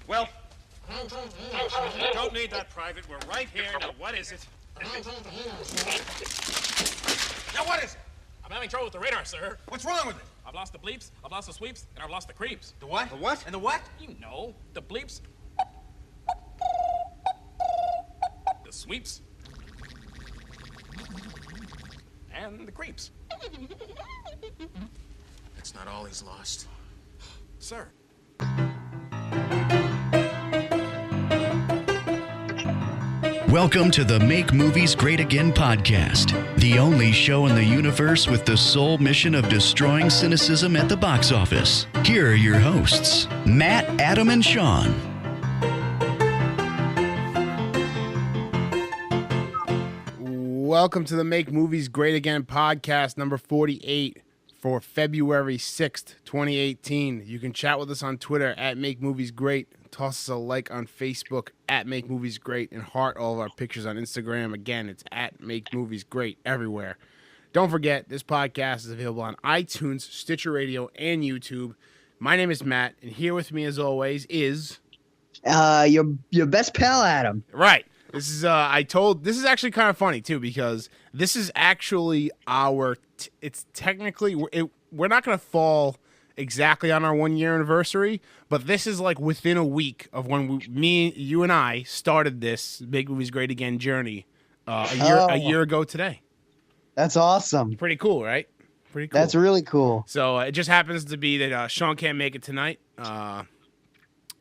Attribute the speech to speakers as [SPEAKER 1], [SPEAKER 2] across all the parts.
[SPEAKER 1] Well, don't need that, Private. We're right here. Now, what is it? Now, what is it?
[SPEAKER 2] I'm having trouble with the radar, sir.
[SPEAKER 1] What's wrong with it?
[SPEAKER 2] I've lost the bleeps, I've lost the sweeps, and I've lost the creeps.
[SPEAKER 1] The what? The what? And the what?
[SPEAKER 2] You know, the bleeps, the sweeps, and the creeps.
[SPEAKER 1] That's not all he's lost.
[SPEAKER 2] Sir.
[SPEAKER 3] Welcome to the Make Movies Great Again podcast, the only show in the universe with the sole mission of destroying cynicism at the box office. Here are your hosts, Matt, Adam, and Sean.
[SPEAKER 4] Welcome to the Make Movies Great Again podcast, number 48 for February 6th, 2018. You can chat with us on Twitter at Make Movies Great. Toss us a like on Facebook at Make Movies Great, and heart all of our pictures on Instagram. Again, it's at Make Movies Great everywhere. Don't forget, this podcast is available on iTunes, Stitcher Radio, and YouTube. My name is Matt, and here with me, as always, is
[SPEAKER 5] your best pal, Adam.
[SPEAKER 4] Right. This is this is actually kind of funny too, because this is actually it's technically we're not going to fall exactly on our 1 year anniversary, but this is like within a week of when you and I started this Make Movies Great Again journey a year ago today.
[SPEAKER 5] That's awesome.
[SPEAKER 4] Pretty cool, right? Pretty cool.
[SPEAKER 5] That's really cool.
[SPEAKER 4] So it just happens to be that Sean can't make it tonight.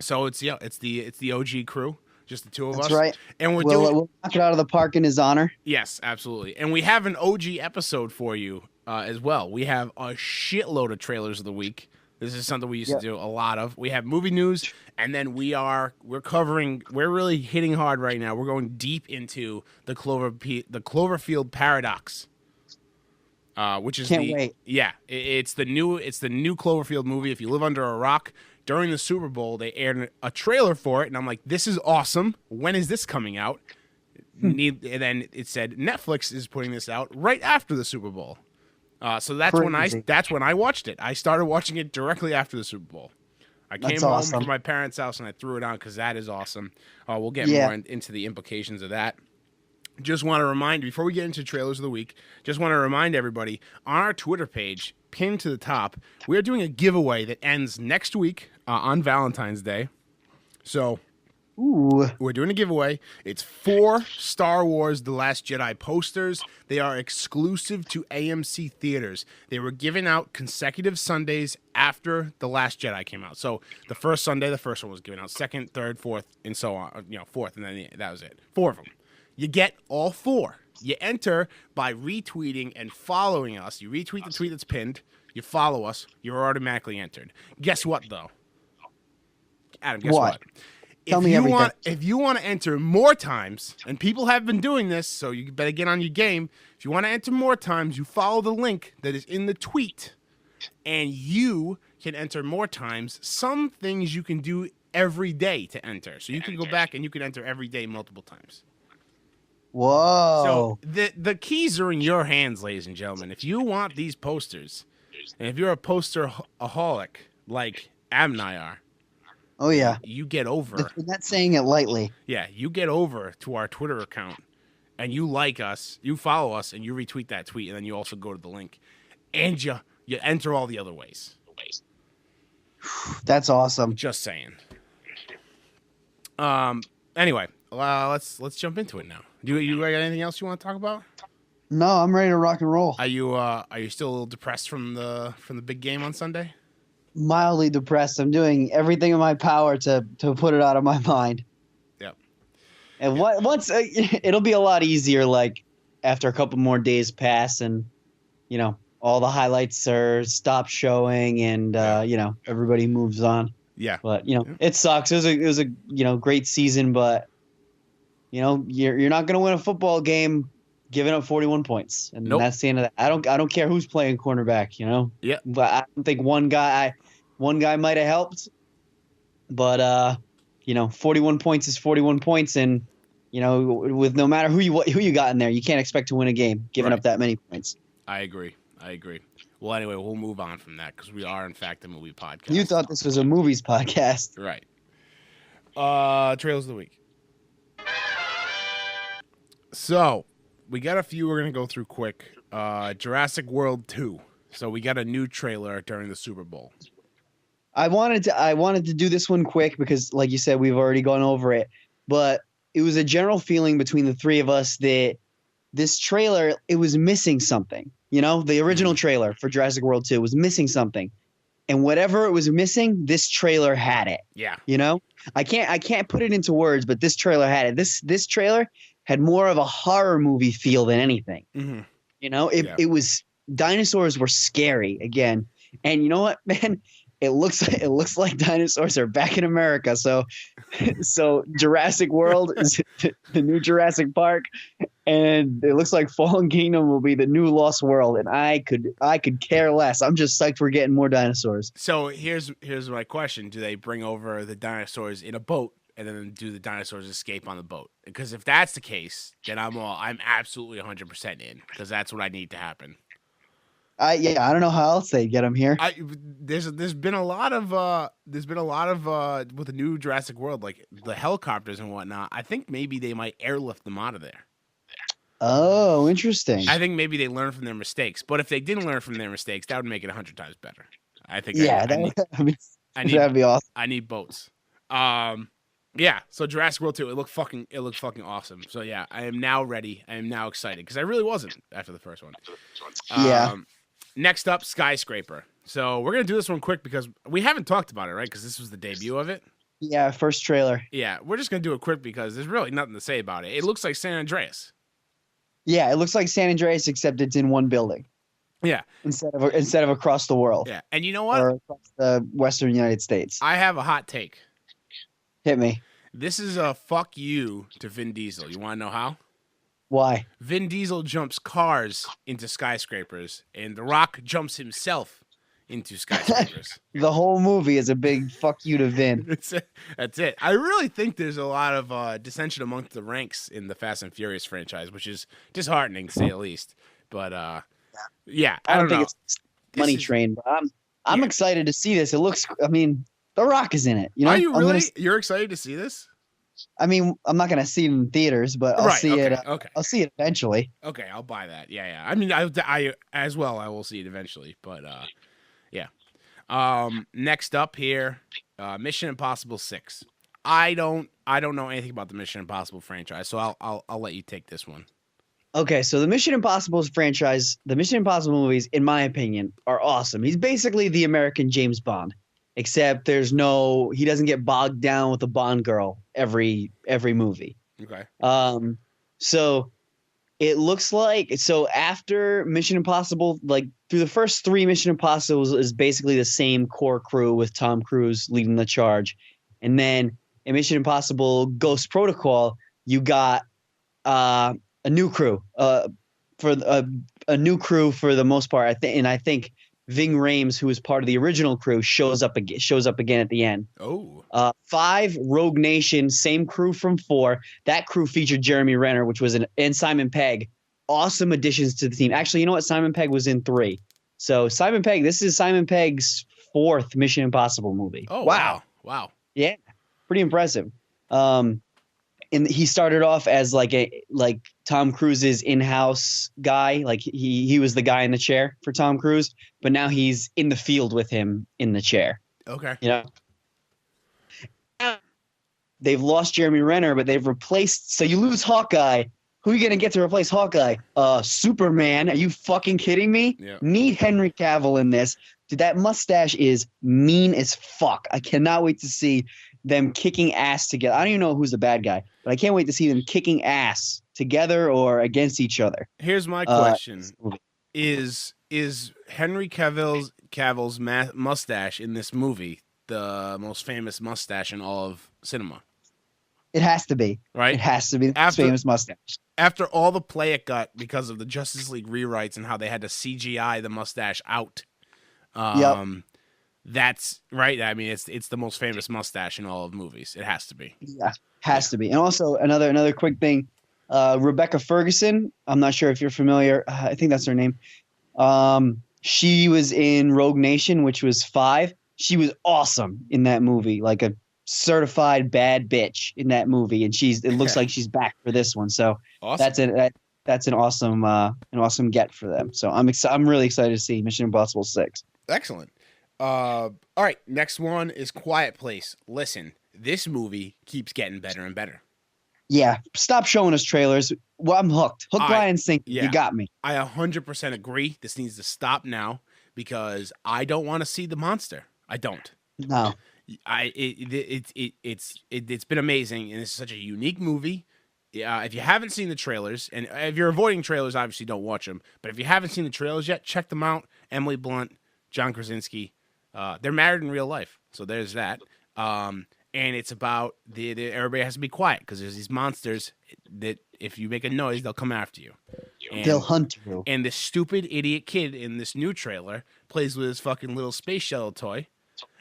[SPEAKER 4] So it's the OG crew, just the two of us.
[SPEAKER 5] That's right.
[SPEAKER 4] And
[SPEAKER 5] we'll knock it out of the park in his honor.
[SPEAKER 4] Yes, absolutely. And we have an OG episode for you as well. We have a shitload of trailers of the week. This is something we used to do a lot of. We have movie news, and then we're really hitting hard right now. We're going deep into the Cloverfield Paradox, which is
[SPEAKER 5] Can't wait.
[SPEAKER 4] Yeah, it's the new Cloverfield movie. If you live under a rock, during the Super Bowl, they aired a trailer for it, and I'm like, this is awesome. When is this coming out? And then it said Netflix is putting this out right after the Super Bowl. So that's when I watched it. I started watching it directly after the Super Bowl. I came home from my parents' house and I threw it on because that is awesome. We'll get more into the implications of that. Just want to remind, before we get into trailers of the week, just want to remind everybody, on our Twitter page, pinned to the top, we're doing a giveaway that ends next week on Valentine's Day. So we're doing a giveaway. It's 4 Star Wars The Last Jedi posters. They are exclusive to AMC theaters. They were given out consecutive Sundays after The Last Jedi came out. So the first Sunday, the first one was given out. Second, third, fourth, and so on. Fourth, and then that was it. 4 of them. You get all 4. You enter by retweeting and following us. You retweet the tweet that's pinned. You follow us. You're automatically entered. Guess what, though? Adam, guess what?
[SPEAKER 5] Tell me everything.
[SPEAKER 4] If you want to enter more times, and people have been doing this, so you better get on your game. If you want to enter more times, you follow the link that is in the tweet, and you can enter more times. Some things you can do every day to enter. So you can go back and you can enter every day multiple times.
[SPEAKER 5] Whoa.
[SPEAKER 4] So the keys are in your hands, ladies and gentlemen. If you want these posters, and if you're a poster-aholic like Adam and I are,
[SPEAKER 5] oh, yeah.
[SPEAKER 4] you get over.
[SPEAKER 5] You're not saying it lightly.
[SPEAKER 4] Yeah, you get over to our Twitter account, and you like us, you follow us, and you retweet that tweet, and then you also go to the link, and you enter all the other ways.
[SPEAKER 5] That's awesome.
[SPEAKER 4] Just saying. Anyway, let's jump into it now. Do you got anything else you want to talk about?
[SPEAKER 5] No, I'm ready to rock and roll.
[SPEAKER 4] Are you still a little depressed from the big game on Sunday?
[SPEAKER 5] Mildly depressed. I'm doing everything in my power to put it out of my mind.
[SPEAKER 4] Yep.
[SPEAKER 5] And once it'll be a lot easier, like after a couple more days pass, and all the highlights are stopped showing, and everybody moves on.
[SPEAKER 4] Yeah.
[SPEAKER 5] But it sucks. It was a great season, but you're not gonna win a football game giving up 41 points, and that's the end of that. I don't care who's playing cornerback,
[SPEAKER 4] Yeah.
[SPEAKER 5] But I don't think one guy might have helped. But 41 points is 41 points, and with no matter who you got in there, you can't expect to win a game giving up that many points.
[SPEAKER 4] I agree. Well, anyway, we'll move on from that because we are, in fact, a movie podcast.
[SPEAKER 5] You thought this was a movies podcast.
[SPEAKER 4] Right. Trailers of the week. So we got a few we're gonna go through quick. Jurassic World 2. So we got a new trailer during the Super Bowl.
[SPEAKER 5] I wanted to do this one quick because, like you said, we've already gone over it. But it was a general feeling between the three of us that this trailer, it was missing something. You know, the original trailer for Jurassic World 2 was missing something. And whatever it was missing, this trailer had it.
[SPEAKER 4] Yeah.
[SPEAKER 5] You know? I can't put it into words, but this trailer had it. This trailer had more of a horror movie feel than anything.
[SPEAKER 4] Mm-hmm.
[SPEAKER 5] You know, it was dinosaurs were scary again. And you know what, man? It looks like dinosaurs are back in America. So Jurassic World is the new Jurassic Park, and it looks like Fallen Kingdom will be the new Lost World. And I could care less. I'm just psyched we're getting more dinosaurs.
[SPEAKER 4] So here's my question: do they bring over the dinosaurs in a boat, and then do the dinosaurs escape on the boat? Because if that's the case, then I'm absolutely 100% in, because that's what I need to happen.
[SPEAKER 5] I don't know how else they get them here.
[SPEAKER 4] There's been a lot of with the new Jurassic World, like the helicopters and whatnot. I think maybe they might airlift them out of there.
[SPEAKER 5] Oh, interesting.
[SPEAKER 4] I think maybe they learned from their mistakes. But if they didn't learn from their mistakes, that would make it 100 times better. I think. That'd be awesome. I need boats. Yeah. So Jurassic World 2, it looked fucking awesome. So yeah, I am now ready. I am now excited because I really wasn't after the first one.
[SPEAKER 5] Yeah.
[SPEAKER 4] Next up, Skyscraper. So we're gonna do this one quick because we haven't talked about it, right? Because this was the debut of it.
[SPEAKER 5] Yeah, first trailer.
[SPEAKER 4] Yeah, we're just gonna do it quick because there's really nothing to say about it. It looks like San Andreas.
[SPEAKER 5] Yeah, it looks like San Andreas, except it's in one building.
[SPEAKER 4] Yeah.
[SPEAKER 5] Instead of across the world.
[SPEAKER 4] Yeah, and you know what?
[SPEAKER 5] Or across the Western United States.
[SPEAKER 4] I have a hot take.
[SPEAKER 5] Hit me.
[SPEAKER 4] This is a fuck you to Vin Diesel. You want to know how?
[SPEAKER 5] Why?
[SPEAKER 4] Vin Diesel jumps cars into skyscrapers, and The Rock jumps himself into skyscrapers.
[SPEAKER 5] The whole movie is a big fuck you to Vin.
[SPEAKER 4] That's it. I really think there's a lot of dissension amongst the ranks in the Fast and Furious franchise, which is disheartening to say the least. But yeah, I don't think
[SPEAKER 5] know. It's money train, but I'm excited to see this. It looks. I mean, The Rock is in it. You know?
[SPEAKER 4] Are you really? You're excited to see this?
[SPEAKER 5] I mean, I'm not gonna see it in theaters, but I'll see it.
[SPEAKER 4] Okay.
[SPEAKER 5] I'll see it eventually.
[SPEAKER 4] Okay, I'll buy that. Yeah. I mean, I as well. I will see it eventually, but yeah. Next up here, Mission Impossible 6. I don't know anything about the Mission Impossible franchise, so I'll let you take this one.
[SPEAKER 5] Okay, so the Mission Impossible franchise, the Mission Impossible movies, in my opinion, are awesome. He's basically the American James Bond, except he doesn't get bogged down with a Bond girl every movie.
[SPEAKER 4] Okay.
[SPEAKER 5] So it looks like, after Mission Impossible, like through the first 3 Mission Impossibles is basically the same core crew with Tom Cruise leading the charge. And then in Mission Impossible Ghost Protocol, you got a new crew for a new crew for the most part. I think Ving Rhames, who was part of the original crew, shows up again at the end.
[SPEAKER 4] Oh.
[SPEAKER 5] 5, Rogue Nation, same crew from 4. That crew featured Jeremy Renner, which was and Simon Pegg. Awesome additions to the team. Actually, you know what? Simon Pegg was in 3. So this is Simon Pegg's 4th Mission Impossible movie.
[SPEAKER 4] Oh, wow.
[SPEAKER 5] Yeah, pretty impressive. And he started off as like Tom Cruise's in-house guy. Like he was the guy in the chair for Tom Cruise, but now he's in the field with him in the chair.
[SPEAKER 4] Okay.
[SPEAKER 5] You know, they've lost Jeremy Renner, but they've replaced. So you lose Hawkeye. Who are you gonna get to replace Hawkeye? Superman. Are you fucking kidding me?
[SPEAKER 4] Yeah.
[SPEAKER 5] Need Henry Cavill in this. Dude, that mustache is mean as fuck. I cannot wait to see them kicking ass together. I don't even know who's the bad guy, but I can't wait to see them kicking ass together or against each other.
[SPEAKER 4] Here's my question: Is Henry Cavill's mustache in this movie the most famous mustache in all of cinema?
[SPEAKER 5] It has to be.
[SPEAKER 4] Right?
[SPEAKER 5] It has to be the most famous mustache.
[SPEAKER 4] After all the play it got because of the Justice League rewrites and how they had to CGI the mustache out.
[SPEAKER 5] Yep.
[SPEAKER 4] That's right. I mean, it's the most famous mustache in all of movies. It has to be.
[SPEAKER 5] Yeah, has to be. And also another quick thing, Rebecca Ferguson. I'm not sure if you're familiar. I think that's her name. She was in Rogue Nation, which was 5. She was awesome in that movie, like a certified bad bitch in that movie, and it looks like she's back for this one. So
[SPEAKER 4] Awesome.
[SPEAKER 5] that's an awesome get for them. So I'm really excited to see Mission Impossible 6.
[SPEAKER 4] Excellent. All right, next one is Quiet Place. Listen, this movie keeps getting better and better.
[SPEAKER 5] Yeah, stop showing us trailers. Well, I'm hooked. Hook, line, and sinker.
[SPEAKER 4] Yeah.
[SPEAKER 5] You got me.
[SPEAKER 4] I 100% agree. This needs to stop now because I don't want to see the monster. I don't.
[SPEAKER 5] No.
[SPEAKER 4] It's been amazing, and it's such a unique movie. If you haven't seen the trailers, and if you're avoiding trailers, obviously don't watch them. But if you haven't seen the trailers yet, check them out. Emily Blunt, John Krasinski, they're married in real life, so there's that. And it's about everybody has to be quiet because there's these monsters that if you make a noise, they'll come after you. And,
[SPEAKER 5] They'll hunt you.
[SPEAKER 4] And this stupid idiot kid in this new trailer plays with his fucking little space shuttle toy,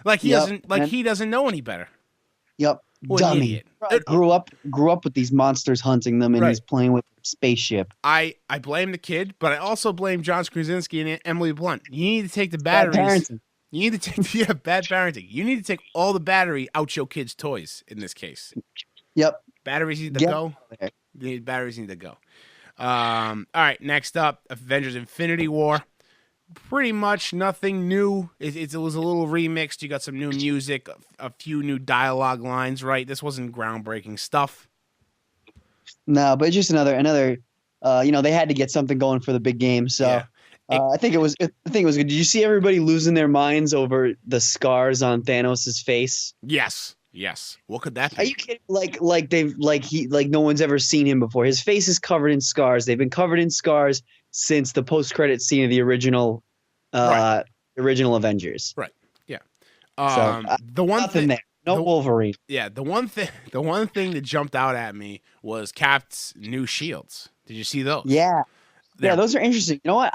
[SPEAKER 4] like he doesn't know any better.
[SPEAKER 5] Yep.
[SPEAKER 4] What an
[SPEAKER 5] Dummy.
[SPEAKER 4] idiot.
[SPEAKER 5] Grew up with these monsters hunting them, and
[SPEAKER 4] Right.
[SPEAKER 5] he's playing with a spaceship.
[SPEAKER 4] I blame the kid, but I also blame John Krasinski and Emily Blunt. You need to take the
[SPEAKER 5] Bad
[SPEAKER 4] batteries.
[SPEAKER 5] parenting.
[SPEAKER 4] You need to take bad parenting. You need to take all the battery out your kids' toys in this case.
[SPEAKER 5] Yep.
[SPEAKER 4] Batteries need to
[SPEAKER 5] Get
[SPEAKER 4] go.
[SPEAKER 5] there.
[SPEAKER 4] The batteries need to go. All right, next up, Avengers: Infinity War. Pretty much nothing new. It was a little remixed. You got some new music, a few new dialogue lines. Right, this wasn't groundbreaking stuff.
[SPEAKER 5] No, but just another. They had to get something going for the big game. So
[SPEAKER 4] Yeah.
[SPEAKER 5] I think it was good. Did you see everybody losing their minds over the scars on Thanos' face?
[SPEAKER 4] Yes. What could that be?
[SPEAKER 5] Are you kidding? Like no one's ever seen him before. His face is covered in scars. They've been covered in scars since the post-credit scene of the original Avengers.
[SPEAKER 4] Right. Yeah.
[SPEAKER 5] The one thing there, Wolverine.
[SPEAKER 4] Yeah. The one thing that jumped out at me was Cap's new shields. Did you see those?
[SPEAKER 5] Yeah.
[SPEAKER 4] They're-
[SPEAKER 5] Yeah, those are interesting. You know what?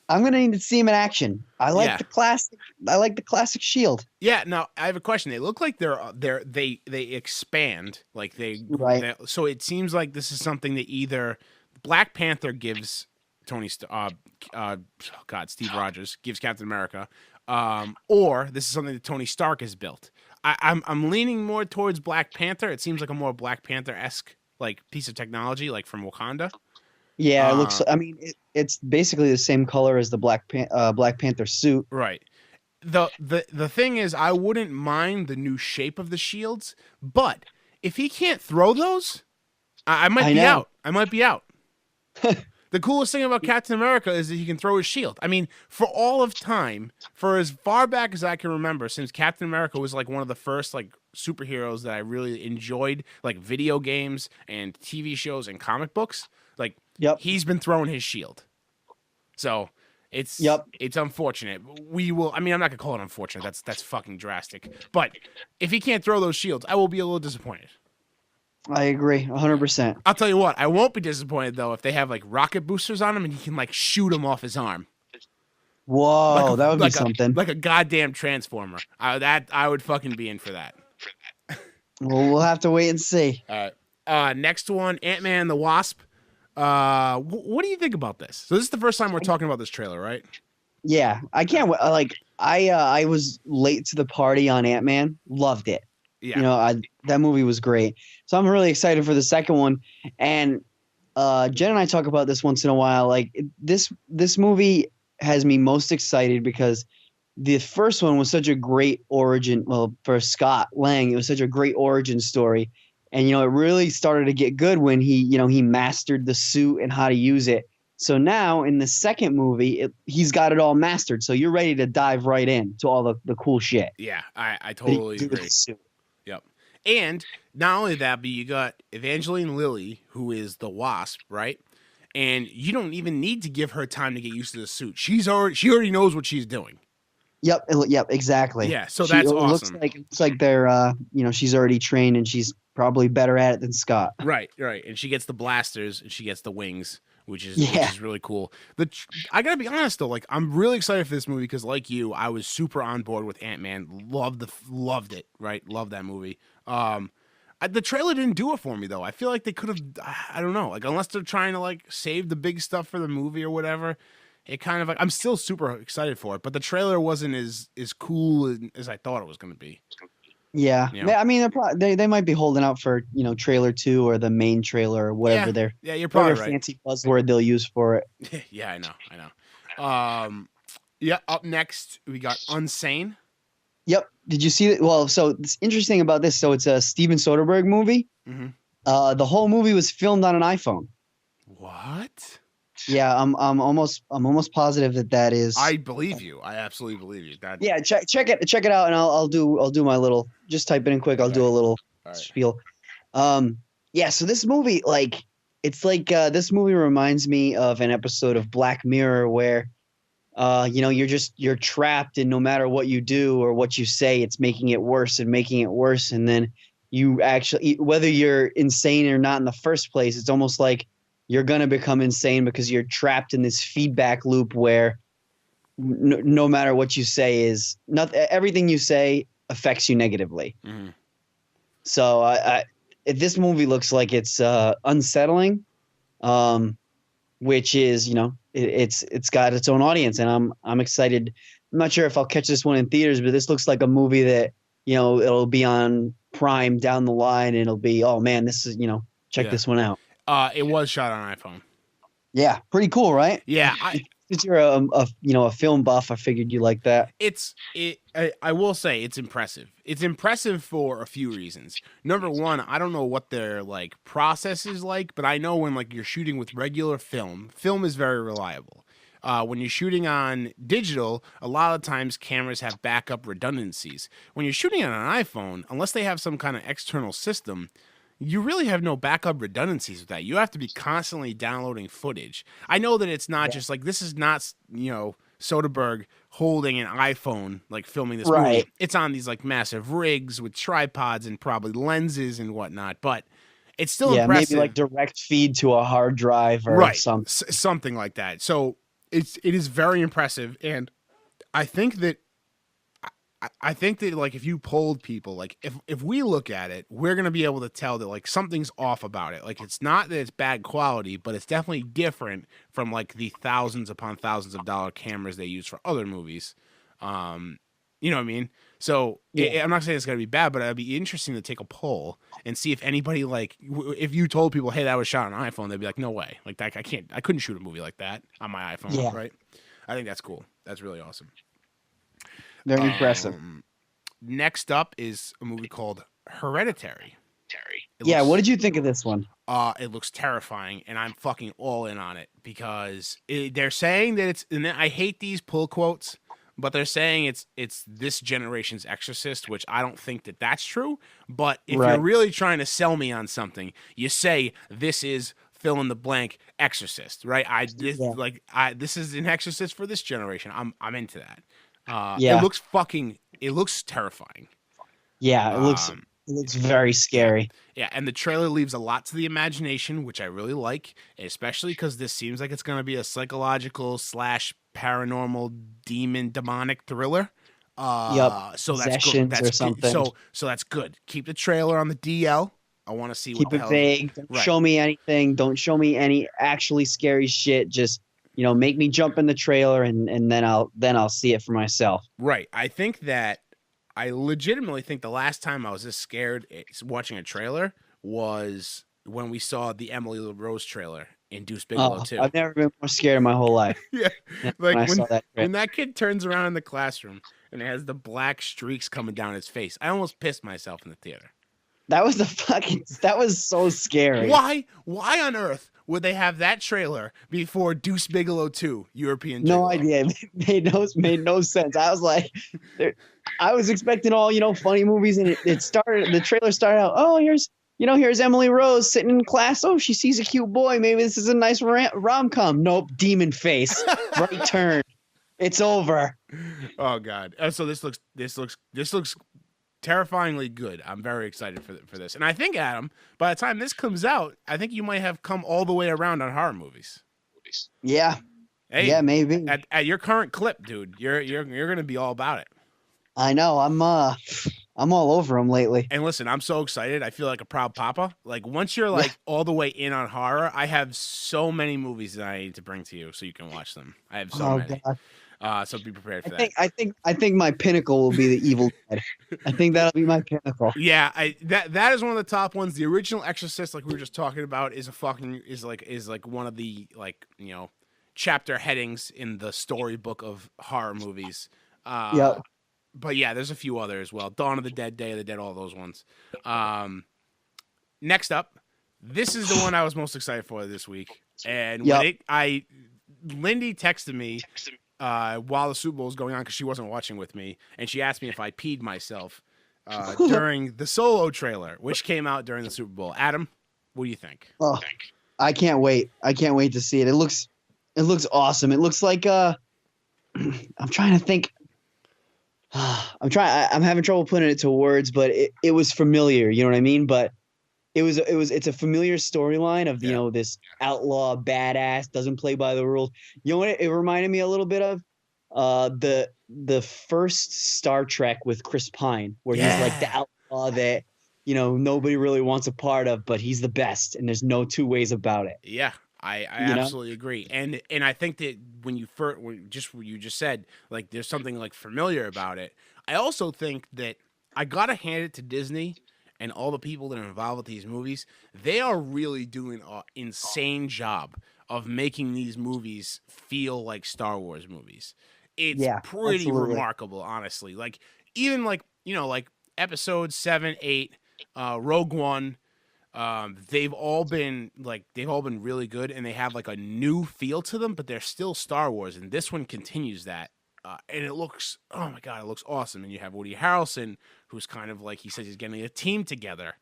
[SPEAKER 5] I'm gonna need to see him in action. I like the classic. I like the classic shield.
[SPEAKER 4] Yeah. Now I have a question. They look like they expand like
[SPEAKER 5] Right.
[SPEAKER 4] so it seems like this is something that either Black Panther gives Steve Rogers gives Captain America, or this is something that Tony Stark has built. I'm leaning more towards Black Panther. It seems like a more Black Panther-esque like piece of technology, like from Wakanda.
[SPEAKER 5] Yeah, it looks. I mean, it's basically the same color as the Black Panther suit.
[SPEAKER 4] Right. The thing is, I wouldn't mind the new shape of the shields, but if he can't throw those, I might be out. I might be out. The coolest thing about Captain America is that he can throw his shield. I mean, for all of time, for as far back as I can remember, since Captain America was like one of the first like superheroes that I really enjoyed, like video games and TV shows and comic books, like he's been throwing his shield. So it's unfortunate. We will. I mean, I'm not gonna call it unfortunate. That's fucking drastic. But if he can't throw those shields, I will be a little disappointed.
[SPEAKER 5] I agree, 100%.
[SPEAKER 4] I'll tell you what, I won't be disappointed though if they have like rocket boosters on him and he can like shoot him off his arm.
[SPEAKER 5] Whoa, that would be something.
[SPEAKER 4] Like a goddamn transformer. I would fucking be in for that.
[SPEAKER 5] Well, we'll have to wait and see.
[SPEAKER 4] All right. Next one, Ant-Man and the Wasp. What do you think about this? So this is the first time we're talking about this trailer, right?
[SPEAKER 5] Yeah, I can't. I was late to the party on Ant-Man. Loved it.
[SPEAKER 4] Yeah.
[SPEAKER 5] That movie was great. So I'm really excited for the second one. And Jen and I talk about this once in a while. Like this movie has me most excited because the first one was such a great origin. Well, for Scott Lang, it was such a great origin story. And, it really started to get good when he mastered the suit and how to use it. So now in the second movie, he's got it all mastered. So you're ready to dive right in to all the cool shit.
[SPEAKER 4] Yeah, I totally agree. Yep. And not only that, but you got Evangeline Lilly, who is the Wasp, right? And you don't even need to give her time to get used to the suit. She already knows what she's doing.
[SPEAKER 5] Yep, exactly.
[SPEAKER 4] Yeah, so that's awesome.
[SPEAKER 5] Looks like they're she's already trained and she's probably better at it than Scott.
[SPEAKER 4] Right. And she gets the blasters and she gets the wings, which is really cool. I gotta be honest though, like I'm really excited for this movie because, like you, I was super on board with Ant-Man. Loved it. Right, loved that movie. The trailer didn't do it for me though. I feel like they could have. I don't know. Like unless they're trying to like save the big stuff for the movie or whatever. It kind of like I'm still super excited for it, but the trailer wasn't as cool as I thought it was going to be.
[SPEAKER 5] Yeah,
[SPEAKER 4] You know?
[SPEAKER 5] I mean, they might be holding out for trailer 2 or the main trailer or whatever
[SPEAKER 4] Yeah, you're probably
[SPEAKER 5] whatever
[SPEAKER 4] right.
[SPEAKER 5] fancy buzzword they'll use for it.
[SPEAKER 4] Yeah, I know. Yeah. Up next, we got Unsane.
[SPEAKER 5] Yep. Did you see it? Well, so it's interesting about this. So it's a Steven Soderbergh movie.
[SPEAKER 4] Mm-hmm.
[SPEAKER 5] The whole movie was filmed on an iPhone.
[SPEAKER 4] What?
[SPEAKER 5] Yeah, I'm almost positive that is.
[SPEAKER 4] I believe you. I absolutely believe you. That.
[SPEAKER 5] Yeah, check it out, and I'll do my little. Just type it in quick. I'll do a little
[SPEAKER 4] All right.
[SPEAKER 5] spiel. Yeah. So this movie, this movie reminds me of an episode of Black Mirror where, you're trapped, and no matter what you do or what you say, it's making it worse and making it worse, and then you actually, whether you're insane or not in the first place, it's almost like you're going to become insane because you're trapped in this feedback loop where no matter what you say everything you say affects you negatively.
[SPEAKER 4] Mm-hmm.
[SPEAKER 5] So this movie looks like it's unsettling, which is, it's got its own audience, and I'm excited. I'm not sure if I'll catch this one in theaters, but this looks like a movie that, it'll be on Prime down the line, and it'll be, oh man, this is, check this one out.
[SPEAKER 4] It was shot on iPhone.
[SPEAKER 5] Yeah, pretty cool, right?
[SPEAKER 4] Yeah,
[SPEAKER 5] Since you're a film buff, I figured you like that.
[SPEAKER 4] I will say it's impressive. It's impressive for a few reasons. Number one, I don't know what their like process is like, but I know when like you're shooting with regular film is very reliable. When you're shooting on digital, a lot of times cameras have backup redundancies. When you're shooting on an iPhone, unless they have some kind of external system, you really have no backup redundancies with that. You have to be constantly downloading footage. I know that it's not just like, this is not, Soderbergh holding an iPhone, like filming this movie. It's on these like massive rigs with tripods and probably lenses and whatnot, but it's still impressive.
[SPEAKER 5] Maybe like direct feed to a hard drive or something.
[SPEAKER 4] Something like that. So it is very impressive. And I think that like if you polled people, like if we look at it, we're going to be able to tell that like something's off about it. Like it's not that it's bad quality, but it's definitely different from like the thousands upon thousands of dollar cameras they use for other movies. You know what I mean? So I'm not saying it's going to be bad, but it'd be interesting to take a poll and see if anybody like, if you told people, hey, that was shot on an iPhone, they'd be like, no way. Like that, I couldn't shoot a movie like that on my iPhone. Right. I think that's cool. That's really awesome.
[SPEAKER 5] Very impressive.
[SPEAKER 4] Next up is a movie called Hereditary.
[SPEAKER 5] What did you think of this one?
[SPEAKER 4] It looks terrifying, and I'm fucking all in on it because they're saying that it's. And I hate these pull quotes, but they're saying it's this generation's Exorcist, which I don't think that that's true. But if you're really trying to sell me on something, you say this is fill in the blank Exorcist, right? This is an Exorcist for this generation. I'm into that. It looks terrifying.
[SPEAKER 5] Yeah, it looks very scary.
[SPEAKER 4] Yeah, and the trailer leaves a lot to the imagination, which I really like, especially because this seems like it's going to be a psychological / paranormal demonic thriller. So that's good. That's good. So that's good. Keep the trailer on the DL. I want to see what the hell.
[SPEAKER 5] Keep it vague. Don't show me anything. Don't show me any actually scary shit. Just make me jump in the trailer and then I'll see it for myself.
[SPEAKER 4] Right. I legitimately think the last time I was this scared watching a trailer was when we saw the Emily Rose trailer in Deuce Bigalow 2.
[SPEAKER 5] I've never been more scared in my whole life.
[SPEAKER 4] Yeah. Like when that kid turns around in the classroom and it has the black streaks coming down his face, I almost pissed myself in the theater.
[SPEAKER 5] That was so scary.
[SPEAKER 4] Why on earth would they have that trailer before Deuce Bigalow 2 European Gigolo?
[SPEAKER 5] No idea. It made no sense. I was like, I was expecting all, funny movies, and the trailer started out, oh, here's Emily Rose sitting in class. Oh, she sees a cute boy. Maybe this is a nice rom-com. Nope, demon face. Right turn. It's over.
[SPEAKER 4] Oh God. So this looks terrifyingly good. I'm very excited for this. And I think, Adam, by the time this comes out, I think you might have come all the way around on horror movies.
[SPEAKER 5] Yeah.
[SPEAKER 4] Hey,
[SPEAKER 5] yeah, maybe.
[SPEAKER 4] At your current clip, dude, you're going to be all about it.
[SPEAKER 5] I know. I'm all over them lately.
[SPEAKER 4] And listen, I'm so excited. I feel like a proud papa. Like once you're like all the way in on horror, I have so many movies that I need to bring to you so you can watch them. I have so many. God. So be prepared for
[SPEAKER 5] I think my pinnacle will be the Evil Dead. I think that'll be my pinnacle.
[SPEAKER 4] Yeah, that is one of the top ones. The original Exorcist, like we were just talking about, is like one of the chapter headings in the storybook of horror movies.
[SPEAKER 5] Yep.
[SPEAKER 4] But yeah, there's a few others as well. Dawn of the Dead, Day of the Dead, all those ones. Next up, this is the one I was most excited for this week. And when Lindy texted me while the Super Bowl was going on because she wasn't watching with me, and she asked me if I peed myself during the Solo trailer, which came out during the Super Bowl. Adam, what do you think?
[SPEAKER 5] Oh, I can't wait. I can't wait to see it. It looks awesome. It looks like I'm trying to think. I'm having trouble putting it to words, but it was familiar. You know what I mean? But it's a familiar storyline of this outlaw badass doesn't play by the rules. You know what it reminded me a little bit of? The first Star Trek with Chris Pine, where he's like the outlaw that nobody really wants a part of, but he's the best, and there's no two ways about it.
[SPEAKER 4] Yeah. I absolutely agree, and I think that when you what you just said, like there's something like familiar about it. I also think that I gotta hand it to Disney and all the people that are involved with these movies. They are really doing an insane job of making these movies feel like Star Wars movies. It's pretty remarkable, honestly. Like even like Episode 7, 8, Rogue One. They've all been really good, and they have like a new feel to them, but they're still Star Wars, and this one continues that. And it looks, oh my God, it looks awesome. And you have Woody Harrelson, who's kind of like, he says he's getting a team together,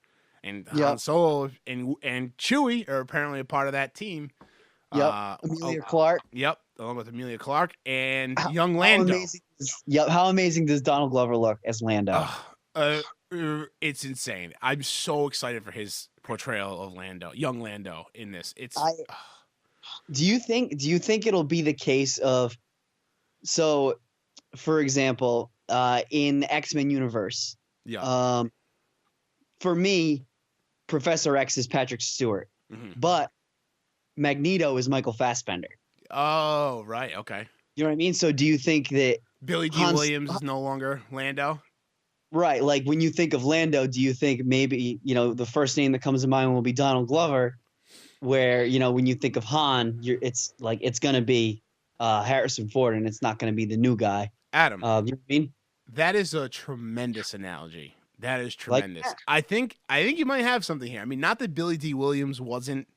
[SPEAKER 4] and Han Solo and Chewie are apparently a part of that team.
[SPEAKER 5] Emilia Clarke.
[SPEAKER 4] Yep, along with Emilia Clarke and young Lando.
[SPEAKER 5] How amazing does Donald Glover look as Lando?
[SPEAKER 4] It's insane. I'm so excited for his portrayal of Lando, young Lando, in this.
[SPEAKER 5] Do you think it'll be the case of, so, for example, in the X-Men universe, for me, Professor X is Patrick Stewart, but Magneto is Michael Fassbender.
[SPEAKER 4] Oh, right, okay.
[SPEAKER 5] You know what I mean? So, do you think that
[SPEAKER 4] Billy D. Williams is no longer Lando?
[SPEAKER 5] Right, like when you think of Lando, do you think maybe the first name that comes to mind will be Donald Glover? Where when you think of Han, it's gonna be Harrison Ford, and it's not gonna be the new guy.
[SPEAKER 4] Adam,
[SPEAKER 5] you know what I mean?
[SPEAKER 4] That is a tremendous analogy. That is tremendous. I think you might have something here. I mean, not that Billy D. Williams wasn't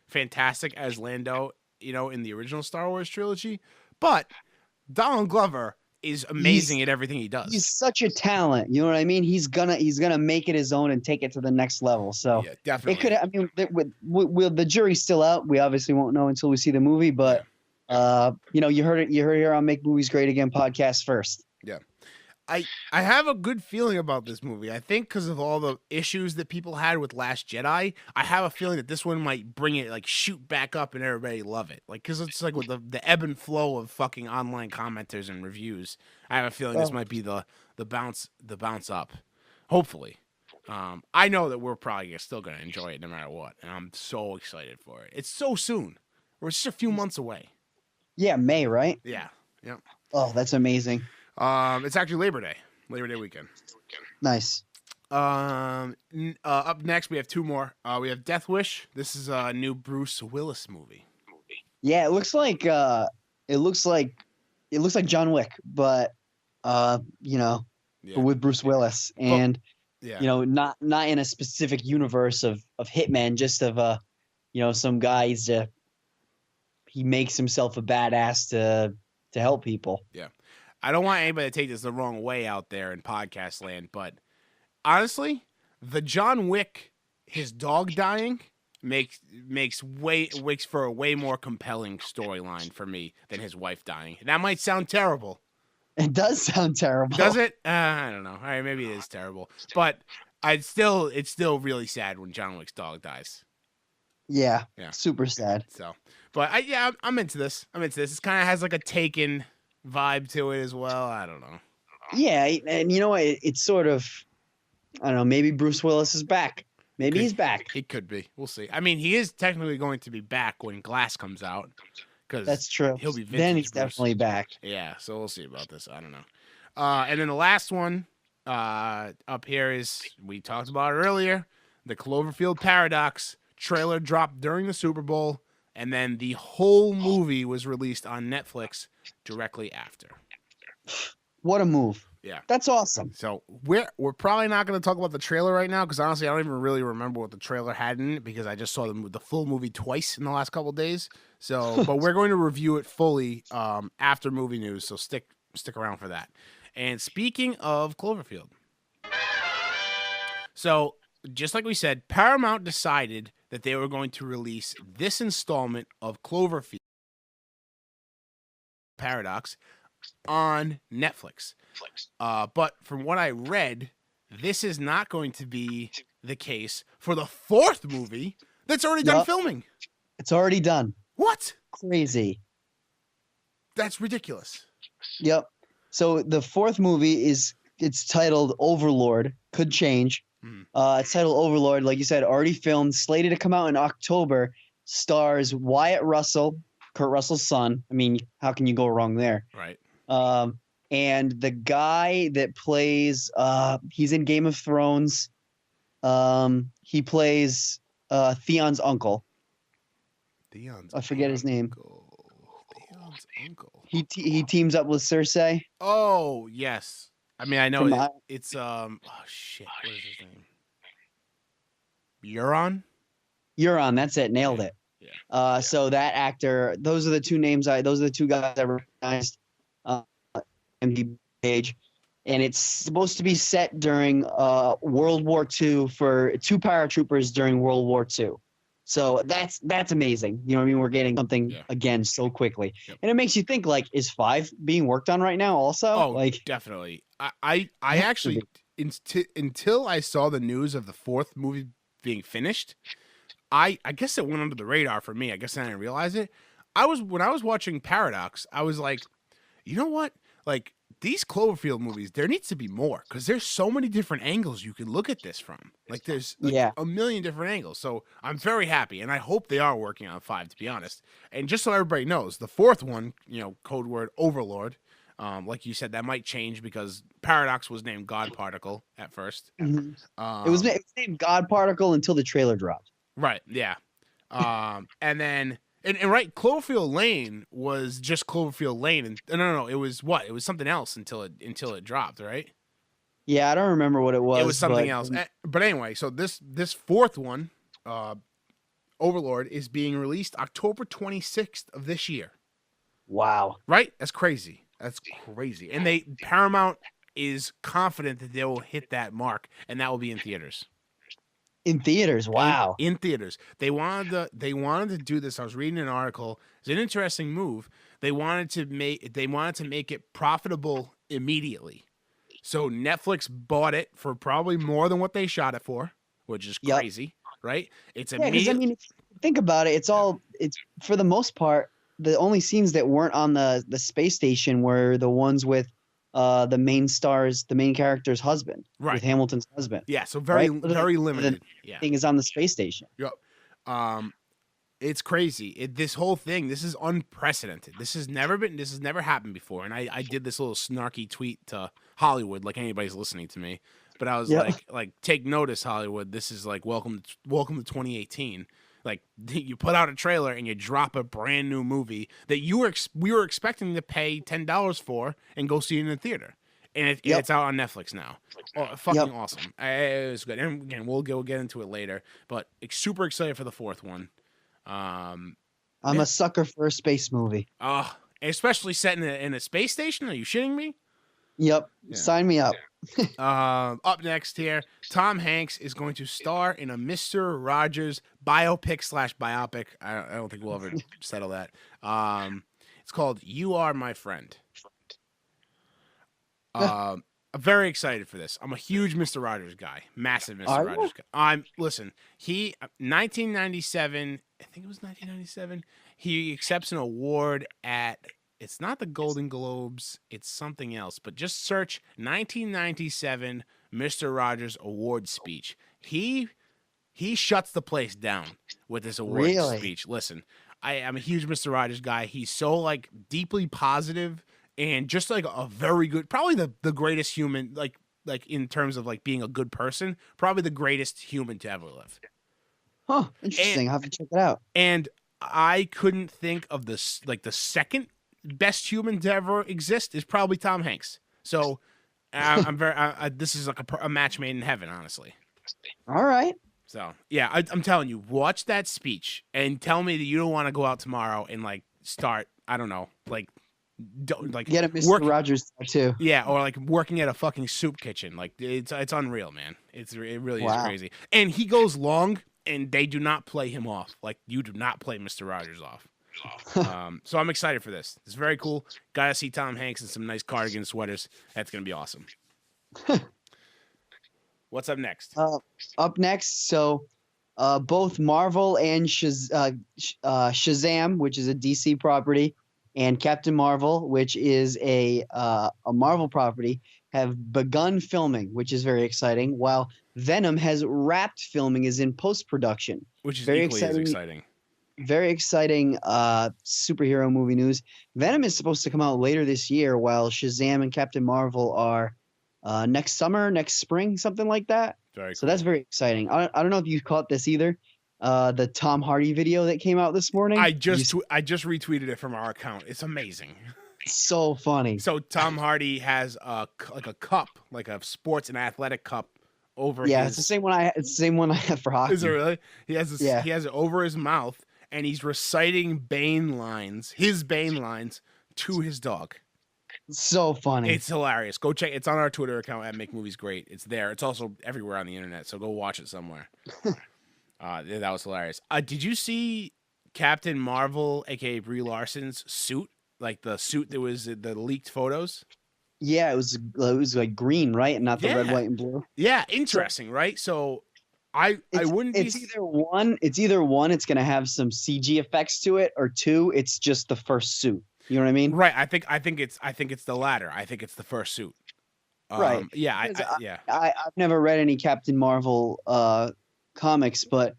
[SPEAKER 4] fantastic as Lando, in the original Star Wars trilogy, but Donald Glover is amazing at everything he does.
[SPEAKER 5] He's such a talent. You know what I mean? He's gonna make it his own and take it to the next level. So
[SPEAKER 4] yeah, definitely.
[SPEAKER 5] It could. I mean, with the jury's still out. We obviously won't know until we see the movie. But you heard it. You heard it here on Make Movies Great Again podcast first.
[SPEAKER 4] Yeah. I have a good feeling about this movie. I think because of all the issues that people had with Last Jedi, I have a feeling that this one might bring it, like, shoot back up and everybody love it. Like, because it's like with the ebb and flow of fucking online commenters and reviews, I have a feeling this might be the bounce up. Hopefully. I know that we're probably still going to enjoy it no matter what, and I'm so excited for it. It's so soon. We're just a few months away.
[SPEAKER 5] Yeah, May, right?
[SPEAKER 4] Yeah. Yep.
[SPEAKER 5] Oh, that's amazing.
[SPEAKER 4] It's actually Labor Day weekend.
[SPEAKER 5] Nice.
[SPEAKER 4] Up next, we have two more. We have Death Wish. This is a new Bruce Willis movie.
[SPEAKER 5] Yeah, it looks like John Wick, but with Bruce Willis, and not in a specific universe of hitman, just of some guys he makes himself a badass to help people.
[SPEAKER 4] Yeah. I don't want anybody to take this the wrong way out there in podcast land, but honestly, the John Wick, his dog dying, makes for a way more compelling storyline for me than his wife dying. That might sound terrible.
[SPEAKER 5] It does sound terrible.
[SPEAKER 4] Does it? I don't know. All right, maybe it is terrible, but it's still really sad when John Wick's dog dies.
[SPEAKER 5] Yeah. Super sad.
[SPEAKER 4] So, but I'm into this. It kind of has like a Taken vibe to it as well. I don't know.
[SPEAKER 5] Yeah, and it's sort of, I don't know, maybe Bruce Willis is back. Maybe he's back.
[SPEAKER 4] He could be. We'll see. I mean, he is technically going to be back when Glass comes out, because
[SPEAKER 5] That's true.
[SPEAKER 4] He'll be vintage
[SPEAKER 5] Then he's
[SPEAKER 4] Bruce.
[SPEAKER 5] definitely back.
[SPEAKER 4] Yeah, so we'll see about this. I don't know. And then the last one up here is, we talked about it earlier, the Cloverfield Paradox trailer dropped during the Super Bowl, and then the whole movie was released on Netflix directly after.
[SPEAKER 5] What a move.
[SPEAKER 4] Yeah.
[SPEAKER 5] That's awesome.
[SPEAKER 4] So we're probably not going to talk about the trailer right now, because honestly, I don't even really remember what the trailer had in it, because I just saw the full movie twice in the last couple of days. So, but we're going to review it fully after movie news. So stick around for that. And speaking of Cloverfield, so just like we said, Paramount decided that they were going to release this installment of Cloverfield Paradox on Netflix. But from what I read, this is not going to be the case for the fourth movie that's already done filming.
[SPEAKER 5] It's already done.
[SPEAKER 4] What?
[SPEAKER 5] Crazy.
[SPEAKER 4] That's ridiculous.
[SPEAKER 5] Yep. So the fourth movie it's titled Overlord. Could change. It's titled Overlord, like you said, already filmed, slated to come out in October. Stars Wyatt Russell, Kurt Russell's son. I mean, how can you go wrong there?
[SPEAKER 4] Right.
[SPEAKER 5] And the guy that plays, he's in Game of Thrones. He plays Theon's uncle. I forget his name.
[SPEAKER 4] Theon's uncle.
[SPEAKER 5] He teams up with Cersei.
[SPEAKER 4] Oh yes. I mean, I know
[SPEAKER 5] From
[SPEAKER 4] it's oh shit. What is his name? Euron.
[SPEAKER 5] Euron. That's it. Nailed it.
[SPEAKER 4] Yeah.
[SPEAKER 5] So that actor. Those are the two names. Those are the two guys I recognized. MD page, and it's supposed to be set during World War II for two paratroopers during World War II. So that's amazing. You know what I mean? We're getting something again so quickly. Yep. And it makes you think, like, is 5 being worked on right now also?
[SPEAKER 4] Oh,
[SPEAKER 5] like,
[SPEAKER 4] definitely. I actually, until I saw the news of the fourth movie being finished, I guess it went under the radar for me. I guess I didn't realize it. When I was watching Paradox, I was like, you know what? Like, these Cloverfield movies, there needs to be more, because there's so many different angles you can look at this from. Like, there's a million different angles. So I'm very happy, and I hope they are working on 5, to be honest. And just so everybody knows, the fourth one, code word Overlord, like you said, that might change because Paradox was named God Particle at first.
[SPEAKER 5] Mm-hmm. It was named God Particle until the trailer dropped. Right,
[SPEAKER 4] yeah. And then... And right, Cloverfield Lane was just Cloverfield Lane, and no, it was what? It was something else until it dropped, right?
[SPEAKER 5] Yeah, I don't remember what it was.
[SPEAKER 4] It was something else. But anyway, so this fourth one, Overlord, is being released October 26th of this year.
[SPEAKER 5] Wow.
[SPEAKER 4] Right? That's crazy. And Paramount is confident that they will hit that mark, and that will be in theaters.
[SPEAKER 5] In theaters, wow.
[SPEAKER 4] In theaters. They wanted to do this. I was reading an article. It's an interesting move. They wanted to make it profitable immediately. So Netflix bought it for probably more than what they shot it for, which is crazy, right? It's immediate.
[SPEAKER 5] I mean, if you think about it, it's for the most part, the only scenes that weren't on the space station were the ones with the main character's husband,
[SPEAKER 4] right?
[SPEAKER 5] With Hamilton's husband.
[SPEAKER 4] Yeah, so very limited. Yeah,
[SPEAKER 5] thing is on the space station.
[SPEAKER 4] Yep. It's crazy. This whole thing, this is unprecedented. This has never happened before. And I did this little snarky tweet to Hollywood, like anybody's listening to me. But I was like, take notice, Hollywood. This is like welcome to 2018. Like, you put out a trailer and you drop a brand new movie that we were expecting to pay $10 for and go see it in the theater, and it's out on Netflix now. Oh, fucking awesome! It was good. And again, we'll get into it later, but super excited for the fourth one. I'm
[SPEAKER 5] a sucker for a space movie.
[SPEAKER 4] Especially set in a space station. Are you shitting me?
[SPEAKER 5] Yep. Yeah. Sign me up.
[SPEAKER 4] Up next here, Tom Hanks is going to star in a Mr. Rogers biopic. I don't think we'll ever settle that. It's called You Are My Friend. I'm very excited for this. I'm a huge Mr. Rogers guy. Massive Mr. Rogers guy. Listen, 1997, I think it was 1997, he accepts an award at, it's not the Golden Globes, it's something else, but just search 1997 Mr. Rogers award speech. He shuts the place down with this award speech. Listen, I'm a huge Mr. Rogers guy. He's so like deeply positive and just like a very good, probably the greatest human, like in terms of like being a good person, probably the greatest human to ever live.
[SPEAKER 5] Huh. Interesting. I'll have to check it out.
[SPEAKER 4] And I couldn't think of this, like the second best human to ever exist is probably Tom Hanks. So I'm very, this is like a match made in heaven, honestly.
[SPEAKER 5] All right.
[SPEAKER 4] So yeah, I'm telling you, watch that speech and tell me that you don't want to go out tomorrow and like start, I don't know, like, don't like
[SPEAKER 5] Get a Mr. Rogers too.
[SPEAKER 4] Yeah, or like working at a fucking soup kitchen. Like it's unreal, man. It really is crazy. And he goes long, and they do not play him off. Like you do not play Mr. Rogers off. So I'm excited for this. It's very cool. Gotta see Tom Hanks in some nice cardigan sweaters. That's gonna be awesome. What's up next?
[SPEAKER 5] Up next, so both Marvel and Shazam, which is a DC property, and Captain Marvel, which is a Marvel property, have begun filming, which is very exciting. While Venom has wrapped filming, is in post-production,
[SPEAKER 4] Which is
[SPEAKER 5] very
[SPEAKER 4] equally as exciting.
[SPEAKER 5] Very exciting superhero movie news. Venom is supposed to come out later this year, while Shazam and Captain Marvel are next summer, next spring, something like that.
[SPEAKER 4] Very
[SPEAKER 5] So
[SPEAKER 4] cool.
[SPEAKER 5] that's very exciting. I don't know if you caught this either. The Tom Hardy video that came out this morning.
[SPEAKER 4] I just retweeted it from our account. It's amazing.
[SPEAKER 5] So funny.
[SPEAKER 4] So Tom Hardy has a cup, like a sports and athletic cup, over.
[SPEAKER 5] Yeah,
[SPEAKER 4] his,
[SPEAKER 5] it's the same one I. It's the same one I have for hockey.
[SPEAKER 4] Is it really? He has this.
[SPEAKER 5] Yeah.
[SPEAKER 4] He has it over his mouth, and he's reciting his Bane lines, to his dog.
[SPEAKER 5] So funny.
[SPEAKER 4] It's hilarious. Go check. It's on our Twitter account at Make Movies Great. It's there. It's also everywhere on the internet. So go watch it somewhere. That was hilarious. Did you see Captain Marvel, aka Brie Larson's suit? Like the suit that was the leaked photos.
[SPEAKER 5] Yeah, it was like green, right, and not the red, white, and blue.
[SPEAKER 4] Yeah, interesting, right? So I wouldn't be.
[SPEAKER 5] It's either one. It's gonna have some CG effects to it, or two. It's just the first suit. You know what I mean?
[SPEAKER 4] Right. I think it's the latter. I think it's the first suit.
[SPEAKER 5] Right.
[SPEAKER 4] Yeah.
[SPEAKER 5] I've never read any Captain Marvel comics, but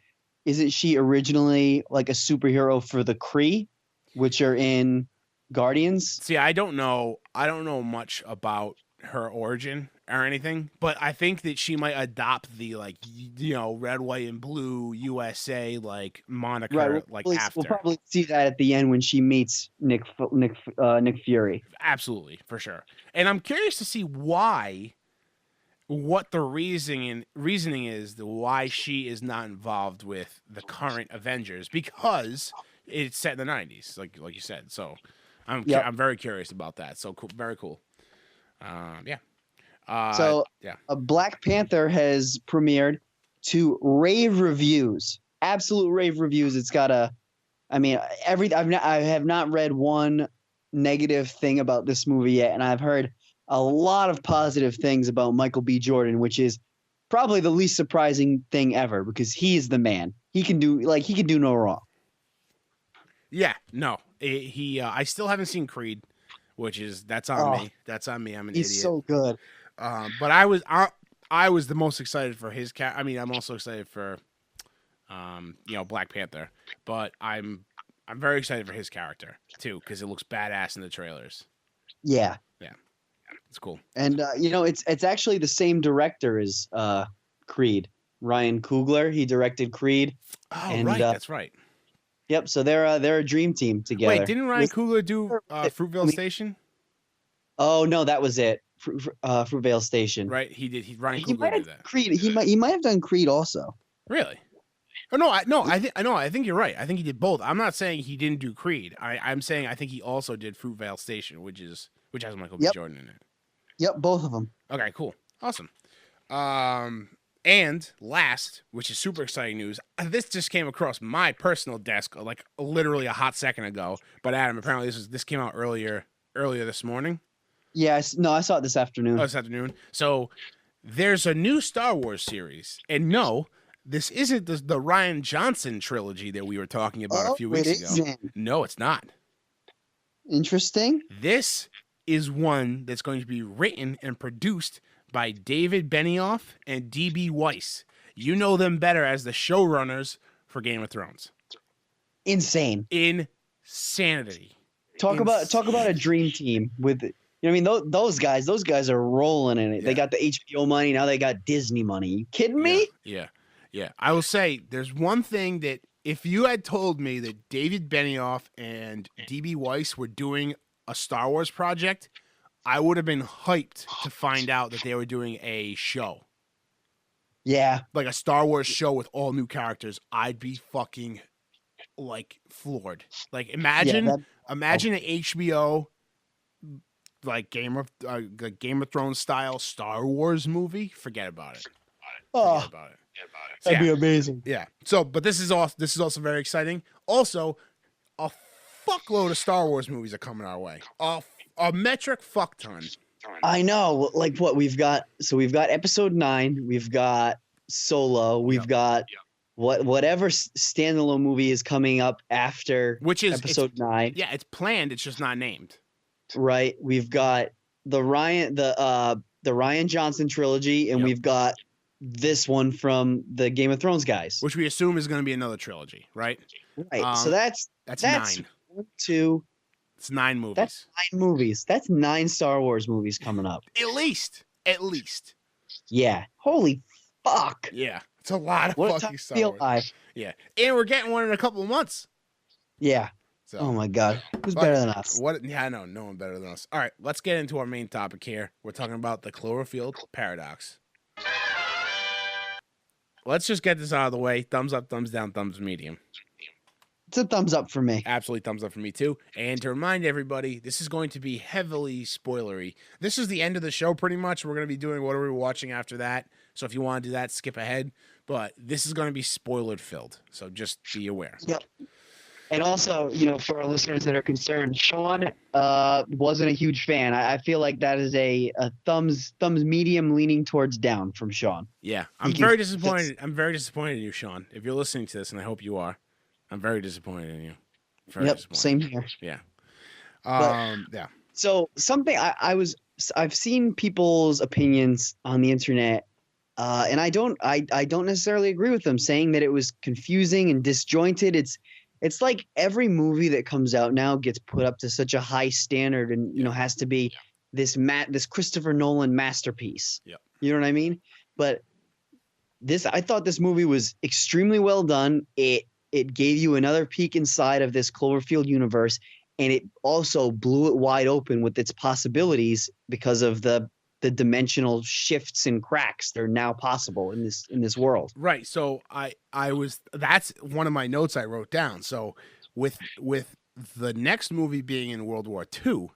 [SPEAKER 5] isn't she originally like a superhero for the Kree, which are in Guardians?
[SPEAKER 4] See, I don't know much about her origin or anything, but I think that she might adopt the red, white, and blue USA like moniker after.
[SPEAKER 5] We'll probably see that at the end when she meets Nick Fury.
[SPEAKER 4] Absolutely, for sure. And I'm curious to see what the reasoning is why she is not involved with the current Avengers, because it's set in the 90s, like you said. So I'm very curious about that. So cool, very cool. Yeah.
[SPEAKER 5] Black Panther has premiered to rave reviews, absolute rave reviews. It's got I have not read one negative thing about this movie yet, and I've heard a lot of positive things about Michael B. Jordan, which is probably the least surprising thing ever, because he is the man. He can do no wrong.
[SPEAKER 4] Yeah, no, I still haven't seen Creed, that's on me. That's on me. I'm an idiot.
[SPEAKER 5] He's so good.
[SPEAKER 4] But I was the most excited for his cat. I mean, I'm also excited for, Black Panther, but I'm very excited for his character too, because it looks badass in the trailers.
[SPEAKER 5] Yeah.
[SPEAKER 4] It's cool.
[SPEAKER 5] And it's actually the same director as Creed, Ryan Coogler. He directed Creed.
[SPEAKER 4] Oh, right, that's right.
[SPEAKER 5] Yep. So they're a dream team together.
[SPEAKER 4] Wait, didn't Ryan Coogler do Fruitvale Station?
[SPEAKER 5] Oh no, that was it. Fruitvale Station.
[SPEAKER 4] Right, he did. Ryan
[SPEAKER 5] He
[SPEAKER 4] Coogler
[SPEAKER 5] might
[SPEAKER 4] did
[SPEAKER 5] have
[SPEAKER 4] that.
[SPEAKER 5] Creed. He might have done Creed also.
[SPEAKER 4] Really? Oh no, I think you're right. I think he did both. I'm not saying he didn't do Creed. I'm saying I think he also did Fruitvale Station, which has Michael B. Jordan in it.
[SPEAKER 5] Yep, both of them.
[SPEAKER 4] Okay, cool. Awesome. And last, which is super exciting news, this just came across my personal desk like literally a hot second ago. But Adam, apparently this came out earlier this morning.
[SPEAKER 5] Yeah, I saw it this afternoon.
[SPEAKER 4] Oh, this afternoon. So there's a new Star Wars series, and no, this isn't the Rian Johnson trilogy that we were talking about a few weeks ago.
[SPEAKER 5] Isn't.
[SPEAKER 4] No, it's not.
[SPEAKER 5] Interesting.
[SPEAKER 4] This is one that's going to be written and produced by David Benioff and D.B. Weiss. You know them better as the showrunners for Game of Thrones.
[SPEAKER 5] insane.
[SPEAKER 4] Insanity.
[SPEAKER 5] Talk about a dream team with, you know what I mean? Those guys are rolling in it.
[SPEAKER 4] Yeah.
[SPEAKER 5] They got the HBO money, now they got Disney money. You kidding me?
[SPEAKER 4] Yeah. I will say there's one thing that if you had told me that David Benioff and DB Weiss were doing a Star Wars project, I would have been hyped to find out that they were doing a show.
[SPEAKER 5] Yeah.
[SPEAKER 4] Like a Star Wars show with all new characters. I'd be fucking like floored. Like imagine an HBO like Game of Thrones style Star Wars movie. Forget about it.
[SPEAKER 5] Oh, that'd be amazing.
[SPEAKER 4] Yeah. So, but this is also very exciting. Also, a fuckload of Star Wars movies are coming our way. A metric fuck ton.
[SPEAKER 5] I know. Like what we've got. So we've got episode 9. We've got Solo. We've got whatever standalone movie is coming up after
[SPEAKER 4] which is
[SPEAKER 5] episode 9.
[SPEAKER 4] Yeah, it's planned. It's just not named.
[SPEAKER 5] Right. We've got the Ryan Johnson trilogy, and we've got this one from the Game of Thrones guys,
[SPEAKER 4] which we assume is going to be another trilogy, right?
[SPEAKER 5] Right. So that's
[SPEAKER 4] 9.
[SPEAKER 5] 1, 2.
[SPEAKER 4] It's 9 movies.
[SPEAKER 5] That's 9 movies. That's 9 Star Wars movies coming up.
[SPEAKER 4] At least.
[SPEAKER 5] Yeah. Holy fuck.
[SPEAKER 4] Yeah. It's a lot of
[SPEAKER 5] What a
[SPEAKER 4] fucking
[SPEAKER 5] time
[SPEAKER 4] Star
[SPEAKER 5] to be
[SPEAKER 4] Wars.
[SPEAKER 5] alive.
[SPEAKER 4] Yeah. And we're getting one in a couple of months.
[SPEAKER 5] Yeah.
[SPEAKER 4] So,
[SPEAKER 5] oh my God. Who's better than us?
[SPEAKER 4] Yeah, I know. No one better than us. All right. Let's get into our main topic here. We're talking about the Cloverfield Paradox. Let's just get this out of the way. Thumbs up, thumbs down, thumbs medium.
[SPEAKER 5] It's a thumbs up for me.
[SPEAKER 4] Absolutely thumbs up for me too. And to remind everybody, this is going to be heavily spoilery. This is the end of the show pretty much. We're going to be doing what are we watching after that. So if you want to do that, skip ahead. But this is going to be spoiler filled. So just be aware.
[SPEAKER 5] Yep. And also, for our listeners that are concerned, Sean wasn't a huge fan. I feel like that is a thumbs medium leaning towards down from Sean.
[SPEAKER 4] Yeah. I'm very disappointed. I'm very disappointed in you, Sean. If you're listening to this, and I hope you are, I'm very disappointed in you. Very disappointed.
[SPEAKER 5] Same here.
[SPEAKER 4] Yeah. Yeah.
[SPEAKER 5] So something I've seen people's opinions on the internet, and I don't necessarily agree with them, saying that it was confusing and disjointed. It's like every movie that comes out now gets put up to such a high standard, and has to be this Christopher Nolan masterpiece.
[SPEAKER 4] Yeah.
[SPEAKER 5] You know what I mean? But I thought this movie was extremely well done. It gave you another peek inside of this Cloverfield universe, and it also blew it wide open with its possibilities because of the dimensional shifts and cracks that are now possible in this world.
[SPEAKER 4] Right. So that's one of my notes I wrote down. So with the next movie being in World War II,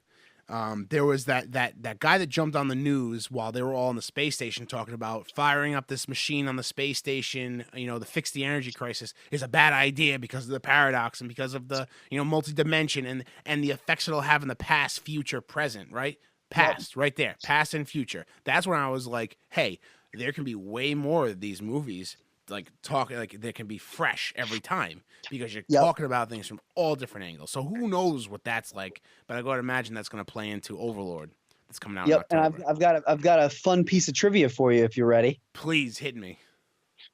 [SPEAKER 4] there was that guy that jumped on the news while they were all on the space station talking about firing up this machine on the space station, to fix the energy crisis is a bad idea because of the paradox and because of the, multi-dimension and the effects it'll have in the past, future, present, right? Past, right there, past and future. That's when I was like, hey, there can be way more of these movies they can be fresh every time because you're talking about things from all different angles. So who knows what that's like? But I got to imagine that's going to play into Overlord that's coming out.
[SPEAKER 5] Yep,
[SPEAKER 4] in
[SPEAKER 5] and
[SPEAKER 4] October.
[SPEAKER 5] I've got a fun piece of trivia for you if you're ready.
[SPEAKER 4] Please hit me.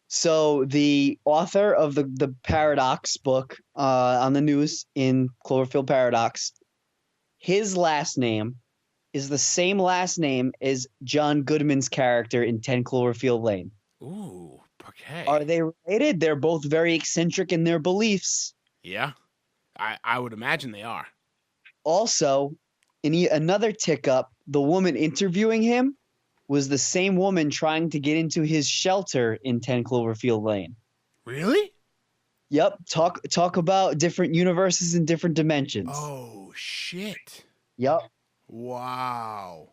[SPEAKER 5] So the author of the Paradox book on the news in Cloverfield Paradox, his last name is the same last name as John Goodman's character in 10 Cloverfield Lane.
[SPEAKER 4] Ooh. Okay.
[SPEAKER 5] Are they related? They're both very eccentric in their beliefs.
[SPEAKER 4] Yeah, I would imagine they are.
[SPEAKER 5] Also, another tick up, the woman interviewing him was the same woman trying to get into his shelter in 10 Cloverfield Lane.
[SPEAKER 4] Really?
[SPEAKER 5] Yep. Talk about different universes and different dimensions.
[SPEAKER 4] Oh, shit.
[SPEAKER 5] Yep.
[SPEAKER 4] Wow.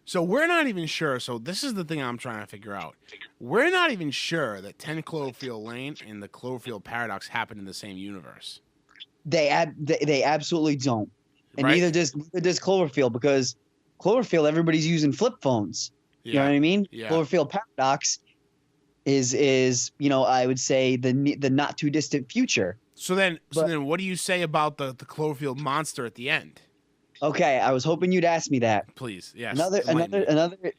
[SPEAKER 4] So we're not even sure. So this is the thing I'm trying to figure out. We're not even sure that 10 Cloverfield Lane and the Cloverfield Paradox happen in the same universe.
[SPEAKER 5] They absolutely don't. And
[SPEAKER 4] Right?
[SPEAKER 5] neither does Cloverfield, because Cloverfield, everybody's using flip phones.
[SPEAKER 4] Yeah.
[SPEAKER 5] You know what I mean?
[SPEAKER 4] Yeah.
[SPEAKER 5] Cloverfield Paradox is I would say the not too distant future.
[SPEAKER 4] So then what do you say about the Cloverfield monster at the end?
[SPEAKER 5] Okay, I was hoping you'd ask me that.
[SPEAKER 4] Please, yes.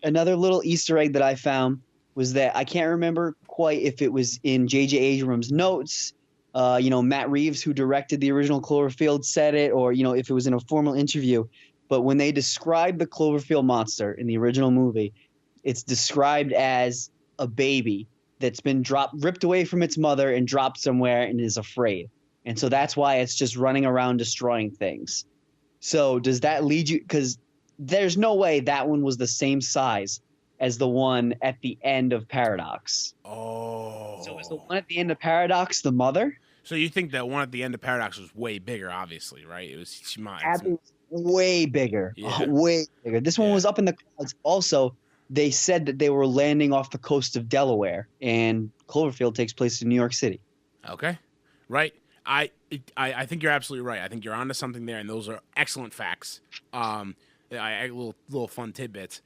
[SPEAKER 5] Another little Easter egg that I found was that I can't remember quite if it was in J.J. Abrams' notes Matt Reeves, who directed the original Cloverfield, said it, or if it was in a formal interview. But when they describe the Cloverfield monster in the original movie, it's described as a baby that's been ripped away from its mother and dropped somewhere and is afraid. And so that's why it's just running around destroying things. So does that lead you? Because there's no way that one was the same size as the one at the end of Paradox.
[SPEAKER 4] Oh.
[SPEAKER 5] So is the one at the end of Paradox the mother?
[SPEAKER 4] So you think that one at the end of Paradox was way bigger, obviously, right? It was
[SPEAKER 5] way bigger.
[SPEAKER 4] Yeah.
[SPEAKER 5] Way bigger. This one was up in the clouds. Also, they said that they were landing off the coast of Delaware, and Cloverfield takes place in New York City.
[SPEAKER 4] Okay. Right. I think you're absolutely right. I think you're onto something there, and those are excellent facts. Little fun tidbits.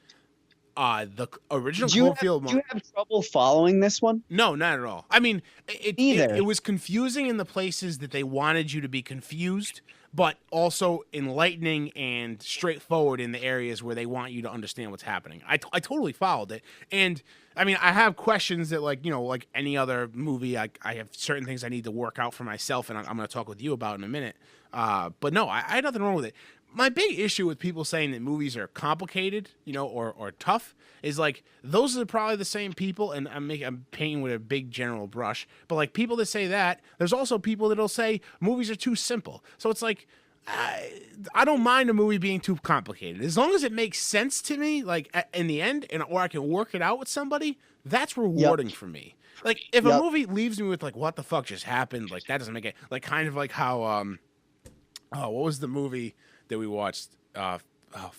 [SPEAKER 4] The original Cloverfield.
[SPEAKER 5] Do you have trouble following this one?
[SPEAKER 4] No, not at all. I mean, it was confusing in the places that they wanted you to be confused, but also enlightening and straightforward in the areas where they want you to understand what's happening. I totally followed it. And I mean, I have questions that like any other movie, I have certain things I need to work out for myself, and I'm going to talk with you about in a minute. But no, I had nothing wrong with it. My big issue with people saying that movies are complicated, or tough, is like those are probably the same people, and I'm painting with a big general brush, but like people that say that, there's also people that'll say movies are too simple. So it's like I don't mind a movie being too complicated as long as it makes sense to me, like in the end, or I can work it out with somebody. That's rewarding for me. Like if a movie leaves me with like what the fuck just happened, like that doesn't make it, like kind of like how what was the movie that we watched,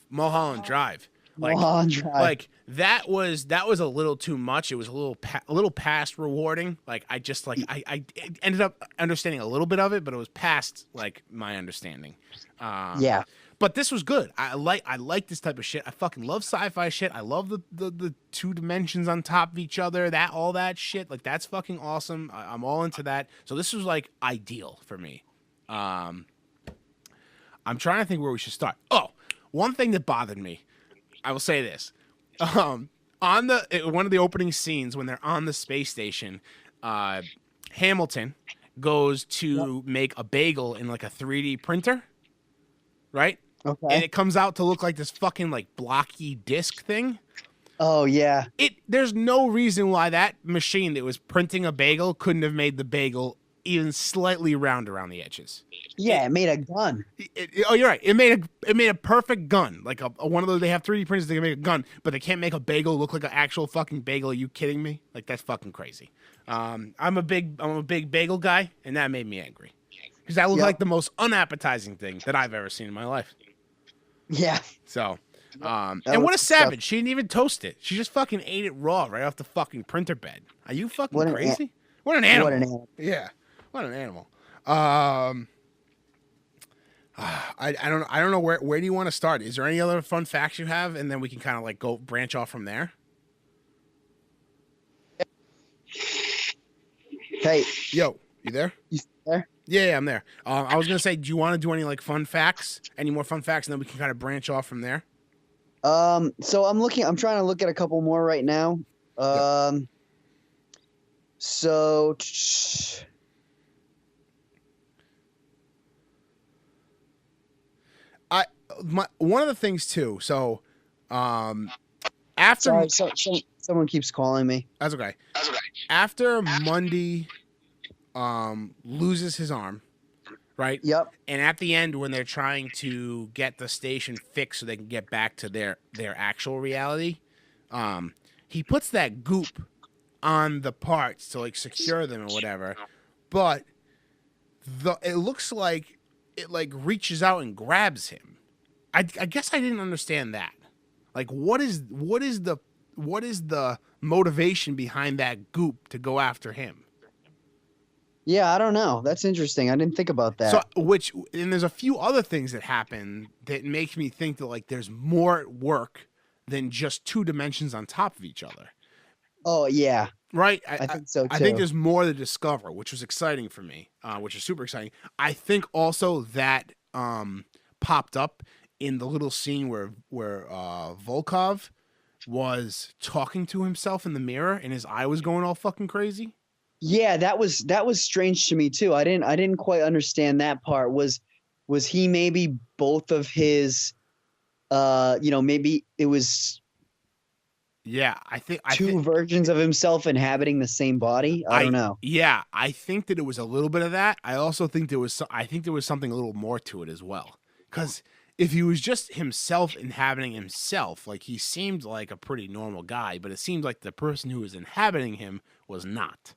[SPEAKER 4] Mulholland Drive.
[SPEAKER 5] Mulholland Drive.
[SPEAKER 4] Like that was a little too much. It was a little past rewarding. Like I just like I ended up understanding a little bit of it, but it was past like my understanding.
[SPEAKER 5] Yeah.
[SPEAKER 4] But this was good. I like this type of shit. I fucking love sci-fi shit. I love the two dimensions on top of each other. All that shit. Like that's fucking awesome. I'm all into that. So this was like ideal for me. I'm trying to think where we should start. Oh, one thing that bothered me, I will say this. On one of the opening scenes when they're on the space station, Hamilton goes to make a bagel in like a 3D printer, right?
[SPEAKER 5] Okay.
[SPEAKER 4] And it comes out to look like this fucking like blocky disc thing.
[SPEAKER 5] Oh yeah.
[SPEAKER 4] There's no reason why that machine that was printing a bagel couldn't have made the bagel even slightly round around the edges.
[SPEAKER 5] Yeah, it made a gun.
[SPEAKER 4] Oh, you're right. It made a perfect gun. Like a one of those. They have 3D printers. They can make a gun, but they can't make a bagel look like an actual fucking bagel. Are you kidding me? Like that's fucking crazy. I'm a big bagel guy, and that made me angry because that looked like the most unappetizing thing that I've ever seen in my life.
[SPEAKER 5] Yeah.
[SPEAKER 4] So, and what a savage! She didn't even toast it. She just fucking ate it raw right off the fucking printer bed. Are you fucking crazy? What an animal!
[SPEAKER 5] What an animal!
[SPEAKER 4] Yeah. What an animal. I don't know where do you want to start? Is there any other fun facts you have, and then we can kind of like go branch off from there?
[SPEAKER 5] Hey,
[SPEAKER 4] yo, you there?
[SPEAKER 5] You there?
[SPEAKER 4] Yeah, I'm there. I was gonna say, do you want to do any like fun facts? Any more fun facts, and then we can kind of branch off from there.
[SPEAKER 5] So I'm trying to look at a couple more right now. So.
[SPEAKER 4] One of the things too. So, after
[SPEAKER 5] someone keeps calling me.
[SPEAKER 4] That's okay. After Mundy, loses his arm, right?
[SPEAKER 5] Yep.
[SPEAKER 4] And at the end, when they're trying to get the station fixed so they can get back to their actual reality, he puts that goop on the parts to like secure them or whatever, but it looks like it like reaches out and grabs him. I guess I didn't understand that. Like, what is the motivation behind that goop to go after him?
[SPEAKER 5] Yeah, I don't know. That's interesting. I didn't think about that.
[SPEAKER 4] So, and there's a few other things that happen that make me think that like there's more at work than just two dimensions on top of each other.
[SPEAKER 5] Oh yeah.
[SPEAKER 4] Right?
[SPEAKER 5] I think so too.
[SPEAKER 4] I think there's more to discover, which was exciting for me, which is super exciting. I think also that popped up in the little scene where Volkov was talking to himself in the mirror and his eye was going all fucking crazy.
[SPEAKER 5] Yeah, that was strange to me too. I didn't quite understand that part. Was he maybe both of his maybe it was
[SPEAKER 4] Yeah, I think
[SPEAKER 5] two versions of himself inhabiting the same body? I don't know.
[SPEAKER 4] Yeah, I think that it was a little bit of that. I also think there was I think there was something a little more to it as well. Cuz if he was just himself inhabiting himself, like he seemed like a pretty normal guy, but it seemed like the person who was inhabiting him was not.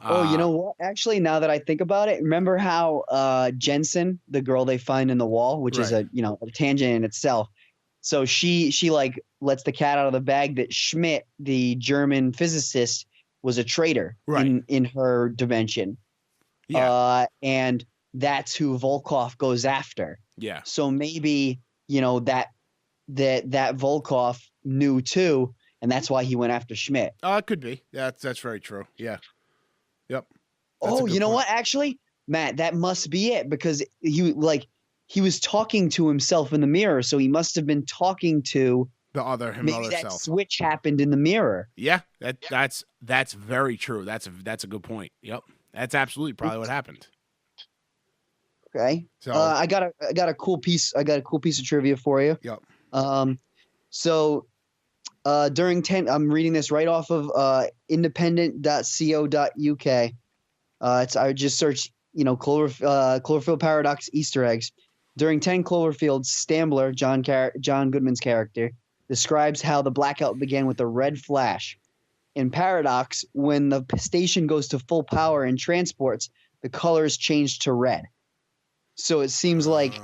[SPEAKER 5] Oh, you know what? Actually, now that I think about it, remember how Jensen, the girl they find in the wall, which is
[SPEAKER 4] Right.
[SPEAKER 5] a tangent in itself. So she like lets the cat out of the bag that Schmidt, the German physicist, was a traitor
[SPEAKER 4] Right.
[SPEAKER 5] in her dimension.
[SPEAKER 4] Yeah.
[SPEAKER 5] And that's who Volkov goes after.
[SPEAKER 4] Yeah.
[SPEAKER 5] So maybe, that Volkov knew too, and that's why he went after Schmidt.
[SPEAKER 4] It could be. That's very true. Yeah. Yep. That's a
[SPEAKER 5] Oh,
[SPEAKER 4] good
[SPEAKER 5] you know
[SPEAKER 4] point.
[SPEAKER 5] what? Actually, Matt, that must be it because he was talking to himself in the mirror, so he must have been talking to maybe
[SPEAKER 4] Other
[SPEAKER 5] that
[SPEAKER 4] self.
[SPEAKER 5] switch happened in the mirror.
[SPEAKER 4] Yeah, that's very true. That's a good point. Yep. That's absolutely probably what happened.
[SPEAKER 5] Okay.
[SPEAKER 4] So
[SPEAKER 5] I got a cool piece. I got a cool piece of trivia for you.
[SPEAKER 4] yep.
[SPEAKER 5] So during 10, I'm reading this right off of independent.co.uk. I just searched, Cloverfield Paradox Easter eggs. During 10 Cloverfield, Stambler, John Goodman's character, describes how the blackout began with a red flash. In Paradox, when the station goes to full power and transports, the colors change to red. So it seems like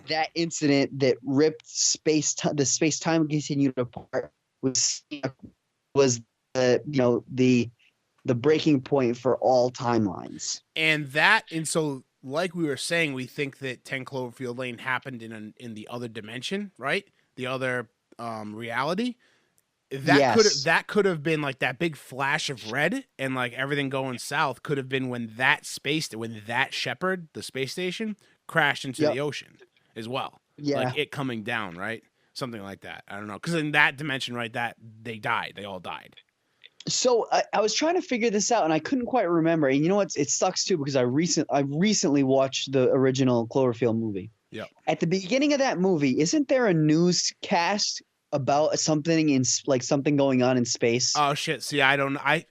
[SPEAKER 5] that incident that ripped the space-time continued apart was the breaking point for all timelines.
[SPEAKER 4] And so like we were saying, we think that 10 Cloverfield Lane happened in the other dimension, right? The other reality. That could have been like that big flash of red and like everything going south could have been when that Shepard, the space station, crashed into the ocean as well.
[SPEAKER 5] Yeah.
[SPEAKER 4] Like it coming down, right? Something like that. I don't know. Because in that dimension, right, that they died. They all died.
[SPEAKER 5] So I was trying to figure this out and I couldn't quite remember. And you know what? It sucks too because I recently watched the original Cloverfield movie.
[SPEAKER 4] Yeah.
[SPEAKER 5] At the beginning of that movie, isn't there a newscast about something something going on in space?
[SPEAKER 4] Oh shit! See, I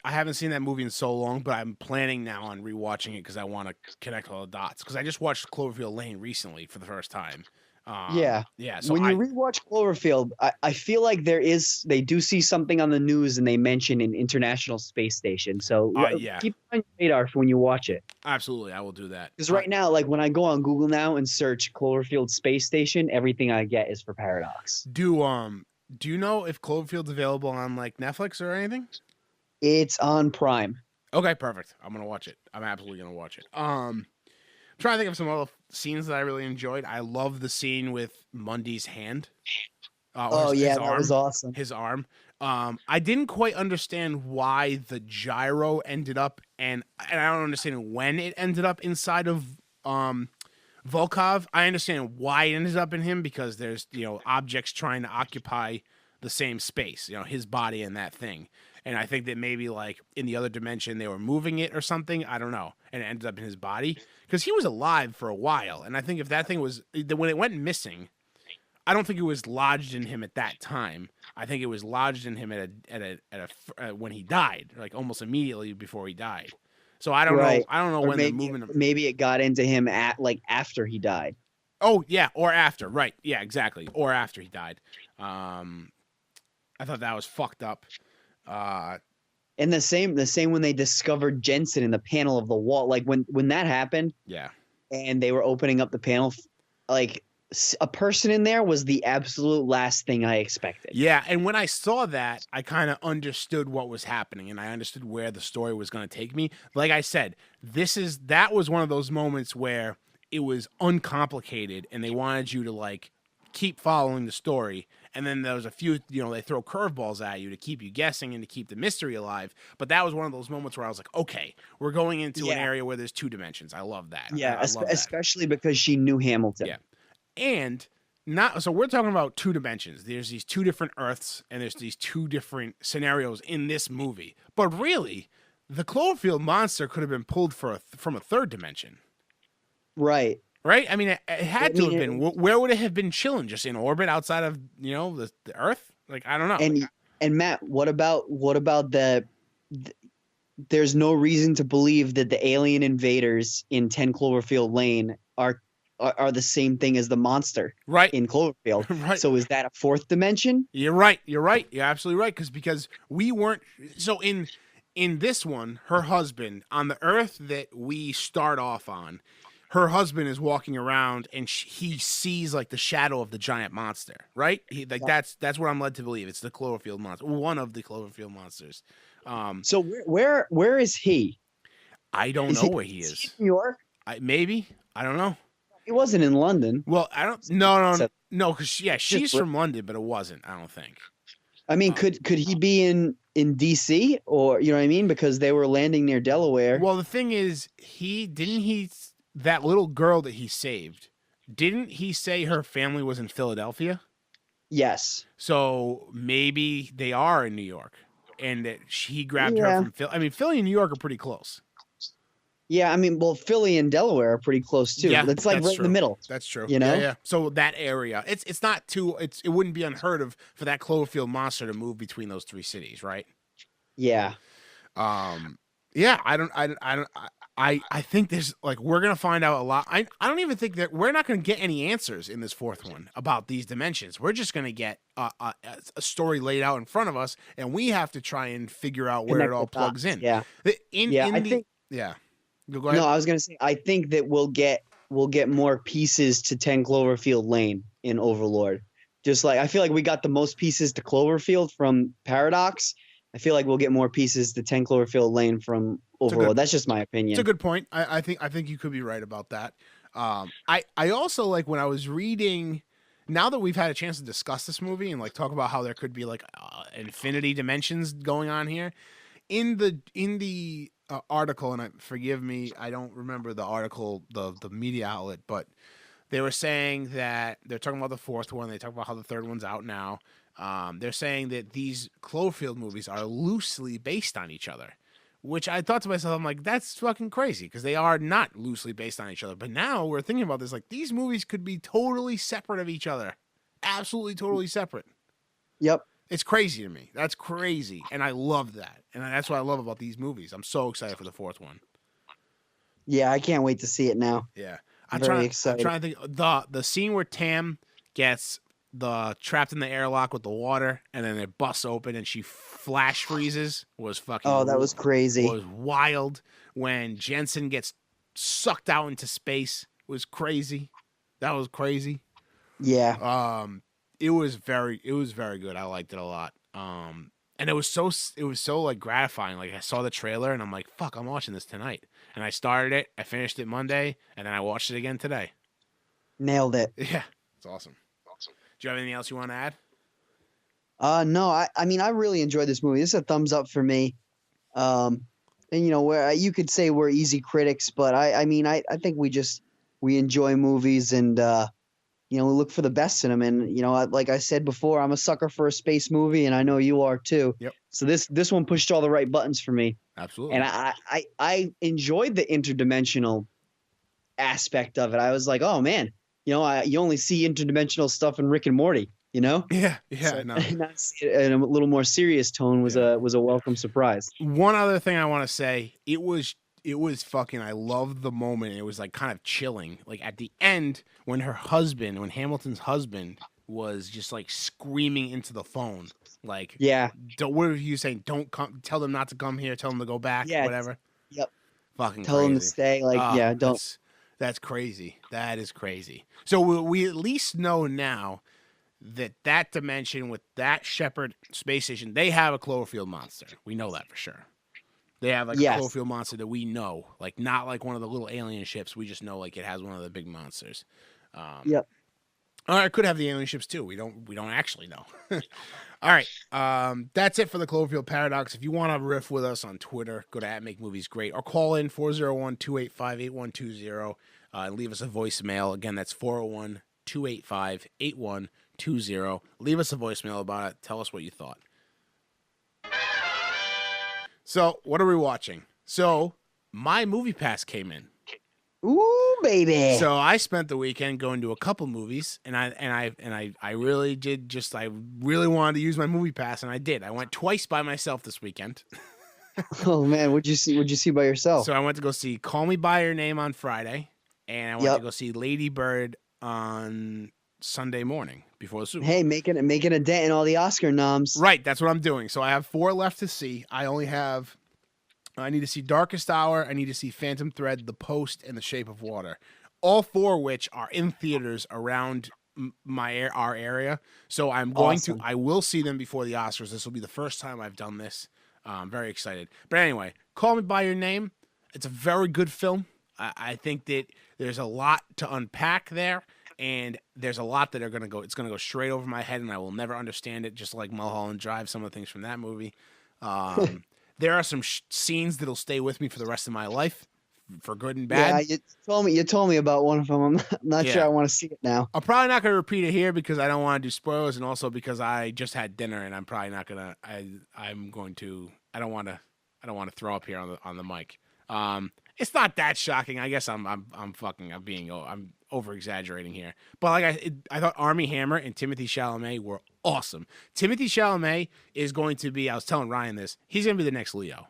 [SPEAKER 4] haven't seen that movie in so long, but I'm planning now on rewatching it because I want to connect all the dots. Because I just watched Cloverfield Lane recently for the first time.
[SPEAKER 5] Yeah.
[SPEAKER 4] So
[SPEAKER 5] when you rewatch Cloverfield, I feel like they do see something on the news and they mention an International Space Station. So keep it on your radar for when you watch it.
[SPEAKER 4] Absolutely, I will do that.
[SPEAKER 5] Because right now, like when I go on Google now and search Cloverfield Space Station, everything I get is for Paradox.
[SPEAKER 4] Do you know if Cloverfield's available on like Netflix or anything?
[SPEAKER 5] It's on Prime.
[SPEAKER 4] Okay, perfect. I'm gonna watch it. I'm absolutely gonna watch it. I'm trying to think of some other scenes that I really enjoyed. I love the scene with Mundy's hand.
[SPEAKER 5] That
[SPEAKER 4] arm,
[SPEAKER 5] was awesome.
[SPEAKER 4] His arm. I didn't quite understand why the gyro ended up, and I don't understand when it ended up inside of Volkov. I understand why it ended up in him because there's objects trying to occupy the same space, his body and that thing. And I think that maybe like in the other dimension they were moving it or something. I don't know. And it ended up in his body because he was alive for a while. And I think if that thing was when it went missing, I don't think it was lodged in him at that time. I think it was lodged in him when he died, like almost immediately before he died. So I don't know. I don't know when the movement.
[SPEAKER 5] Maybe it got into him after he died.
[SPEAKER 4] Oh yeah, or after. Right. Yeah, exactly. Or after he died. I thought that was fucked up.
[SPEAKER 5] And the same when they discovered Jensen in the panel of the wall. Like when that happened.
[SPEAKER 4] Yeah.
[SPEAKER 5] And they were opening up the panel, like a person in there was the absolute last thing I expected.
[SPEAKER 4] Yeah, and when I saw that, I kind of understood what was happening, and I understood where the story was going to take me. Like I said, that was one of those moments where it was uncomplicated, and they wanted you to like keep following the story. And then there was a few, they throw curveballs at you to keep you guessing and to keep the mystery alive. But that was one of those moments where I was like, okay, we're going into an area where there's two dimensions. I love that.
[SPEAKER 5] Yeah,
[SPEAKER 4] I love that.
[SPEAKER 5] Especially because she knew Hamilton.
[SPEAKER 4] Yeah. And so we're talking about two dimensions. There's these two different Earths and there's these two different scenarios in this movie. But really, the Cloverfield monster could have been pulled from a third dimension.
[SPEAKER 5] Right.
[SPEAKER 4] Right? I mean, it had to have been. Where would it have been chilling? Just in orbit outside of, the Earth? Like, I don't know.
[SPEAKER 5] And Matt, what about there's no reason to believe that the alien invaders in 10 Cloverfield Lane are the same thing as the monster in Cloverfield.
[SPEAKER 4] Right.
[SPEAKER 5] So is that a fourth dimension?
[SPEAKER 4] You're right. You're absolutely right. Because we weren't. So in this one, her husband, on the Earth that we start off on, her husband is walking around and he sees like the shadow of the giant monster, right? That's what I'm led to believe. It's the Cloverfield monster, one of the Cloverfield monsters.
[SPEAKER 5] So where is he?
[SPEAKER 4] I don't know where he is.
[SPEAKER 5] Is he in New York?
[SPEAKER 4] Maybe. I don't know.
[SPEAKER 5] He wasn't in London.
[SPEAKER 4] Well, I don't. No, because she's from London, but it wasn't. I don't think.
[SPEAKER 5] I mean, could he be in DC, or you know what I mean? Because they were landing near Delaware.
[SPEAKER 4] Well, the thing is, that little girl that he saved, didn't he say her family was in Philadelphia?
[SPEAKER 5] Yes.
[SPEAKER 4] So maybe they are in New York, and that he grabbed her from Philly. I mean, Philly and New York are pretty close.
[SPEAKER 5] Yeah, I mean, well, Philly and Delaware are pretty close too.
[SPEAKER 4] Yeah,
[SPEAKER 5] it's like right in the middle.
[SPEAKER 4] That's true.
[SPEAKER 5] You know,
[SPEAKER 4] yeah. So that area, it's not too. It wouldn't be unheard of for that Cloverfield monster to move between those three cities, right?
[SPEAKER 5] Yeah.
[SPEAKER 4] Yeah. I think there's like we're gonna find out a lot. I don't even think that we're not gonna get any answers in this fourth one about these dimensions. We're just gonna get a story laid out in front of us, and we have to try and figure out where it all plugs in.
[SPEAKER 5] Yeah. I think.
[SPEAKER 4] Yeah. Go ahead.
[SPEAKER 5] No, I was gonna say I think that we'll get more pieces to 10 Cloverfield Lane in Overlord. Just like I feel like we got the most pieces to Cloverfield from Paradox. I feel like we'll get more pieces to 10 Cloverfield Lane from Overlord. That's just my opinion.
[SPEAKER 4] It's a good point. I think you could be right about that. I also like when I was reading. Now that we've had a chance to discuss this movie and like talk about how there could be like infinity dimensions going on here, in the article, and forgive me, I don't remember the article, the media outlet, but they were saying that they're talking about the fourth one. They talk about how the third one's out now. They're saying that these Cloverfield movies are loosely based on each other, which I thought to myself, I'm like, that's fucking crazy because they are not loosely based on each other. But now we're thinking about this, like these movies could be totally separate of each other, absolutely totally separate.
[SPEAKER 5] Yep.
[SPEAKER 4] It's crazy to me. That's crazy. And I love that. And that's what I love about these movies. I'm so excited for the fourth one.
[SPEAKER 5] Yeah, I can't wait to see it now.
[SPEAKER 4] Yeah.
[SPEAKER 5] I'm very excited.
[SPEAKER 4] I'm trying to think. The scene where Tam gets trapped in the airlock with the water and then it busts open and she flash freezes was fucking.
[SPEAKER 5] Oh, that was crazy.
[SPEAKER 4] Was wild. When Jensen gets sucked out into space was crazy. That was crazy.
[SPEAKER 5] Yeah.
[SPEAKER 4] It was very good. I liked it a lot. And it was so like gratifying. Like I saw the trailer and I'm like, fuck, I'm watching this tonight. And I started it, I finished it Monday, and then I watched it again today.
[SPEAKER 5] Nailed it.
[SPEAKER 4] Yeah. It's awesome. Do you have anything else you want to add?
[SPEAKER 5] No, I mean I really enjoyed this movie. This is a thumbs up for me. And where you could say we're easy critics, but I mean I think we enjoy movies and we look for the best in them. And, like I said before, I'm a sucker for a space movie, and I know you are too.
[SPEAKER 4] Yep.
[SPEAKER 5] So this one pushed all the right buttons for me.
[SPEAKER 4] Absolutely.
[SPEAKER 5] And I enjoyed the interdimensional aspect of it. I was like, oh, man, you only see interdimensional stuff in Rick and Morty,
[SPEAKER 4] Yeah.
[SPEAKER 5] So,
[SPEAKER 4] No.
[SPEAKER 5] And a little more serious tone was a welcome surprise.
[SPEAKER 4] One other thing I want to say, it was fucking, I loved the moment. It was like kind of chilling. Like at the end when Hamilton's husband was just like screaming into the phone. Like,
[SPEAKER 5] yeah.
[SPEAKER 4] What were you saying? Don't come, tell them not to come here. Tell them to go back.
[SPEAKER 5] Yeah.
[SPEAKER 4] Whatever.
[SPEAKER 5] Yep.
[SPEAKER 4] Fucking
[SPEAKER 5] tell
[SPEAKER 4] crazy.
[SPEAKER 5] them to stay. Like, don't.
[SPEAKER 4] That's crazy. That is crazy. So we at least know now that dimension with that Shepard space station, they have a Cloverfield monster. We know that for sure. They have like a Cloverfield monster that we know, like not like one of the little alien ships. We just know like it has one of the big monsters.
[SPEAKER 5] Yep.
[SPEAKER 4] Or it could have the alien ships too. We don't actually know. All right. That's it for the Cloverfield Paradox. If you want to riff with us on Twitter, go to @MakeMoviesGreat or call in 401-285-8120 and leave us a voicemail. Again, that's 401-285-8120. Leave us a voicemail about it. Tell us what you thought. So what are we watching? So my movie pass came in.
[SPEAKER 5] Ooh, baby.
[SPEAKER 4] So I spent the weekend going to a couple movies, and I really did just I really wanted to use my movie pass, and I did. I went twice by myself this weekend.
[SPEAKER 5] Oh man, what'd you see? What'd you see by yourself?
[SPEAKER 4] So I went to go see Call Me by Your Name on Friday, and I went to go see Lady Bird on Sunday morning before the Super Bowl.
[SPEAKER 5] Hey, making a dent in all the Oscar noms.
[SPEAKER 4] Right, that's what I'm doing. So I have 4 left to see. I need to see Darkest Hour, I need to see Phantom Thread, The Post, and The Shape of Water. All 4 of which are in theaters around our area. So I'm going to I will see them before the Oscars. This will be the first time I've done this. I'm very excited. But anyway, Call Me by Your Name. It's a very good film. I think that there's a lot to unpack there, and there's a lot that it's going to go straight over my head, and I will never understand it, just like Mulholland Drive, some of the things from that movie. There are some scenes that'll stay with me for the rest of my life, for good and bad.
[SPEAKER 5] Yeah, you told me about one of them. I'm not sure I want to see it now.
[SPEAKER 4] I'm probably not going to repeat it here because I don't want to do spoilers, and also because I just had dinner, and I'm probably not going to. I don't want to throw up here on the mic. It's not that shocking. I guess I'm over exaggerating here. But I thought Armie Hammer and Timothée Chalamet were awesome. Timothée Chalamet is going to be. I was telling Ryan this. He's going to be the next Leo.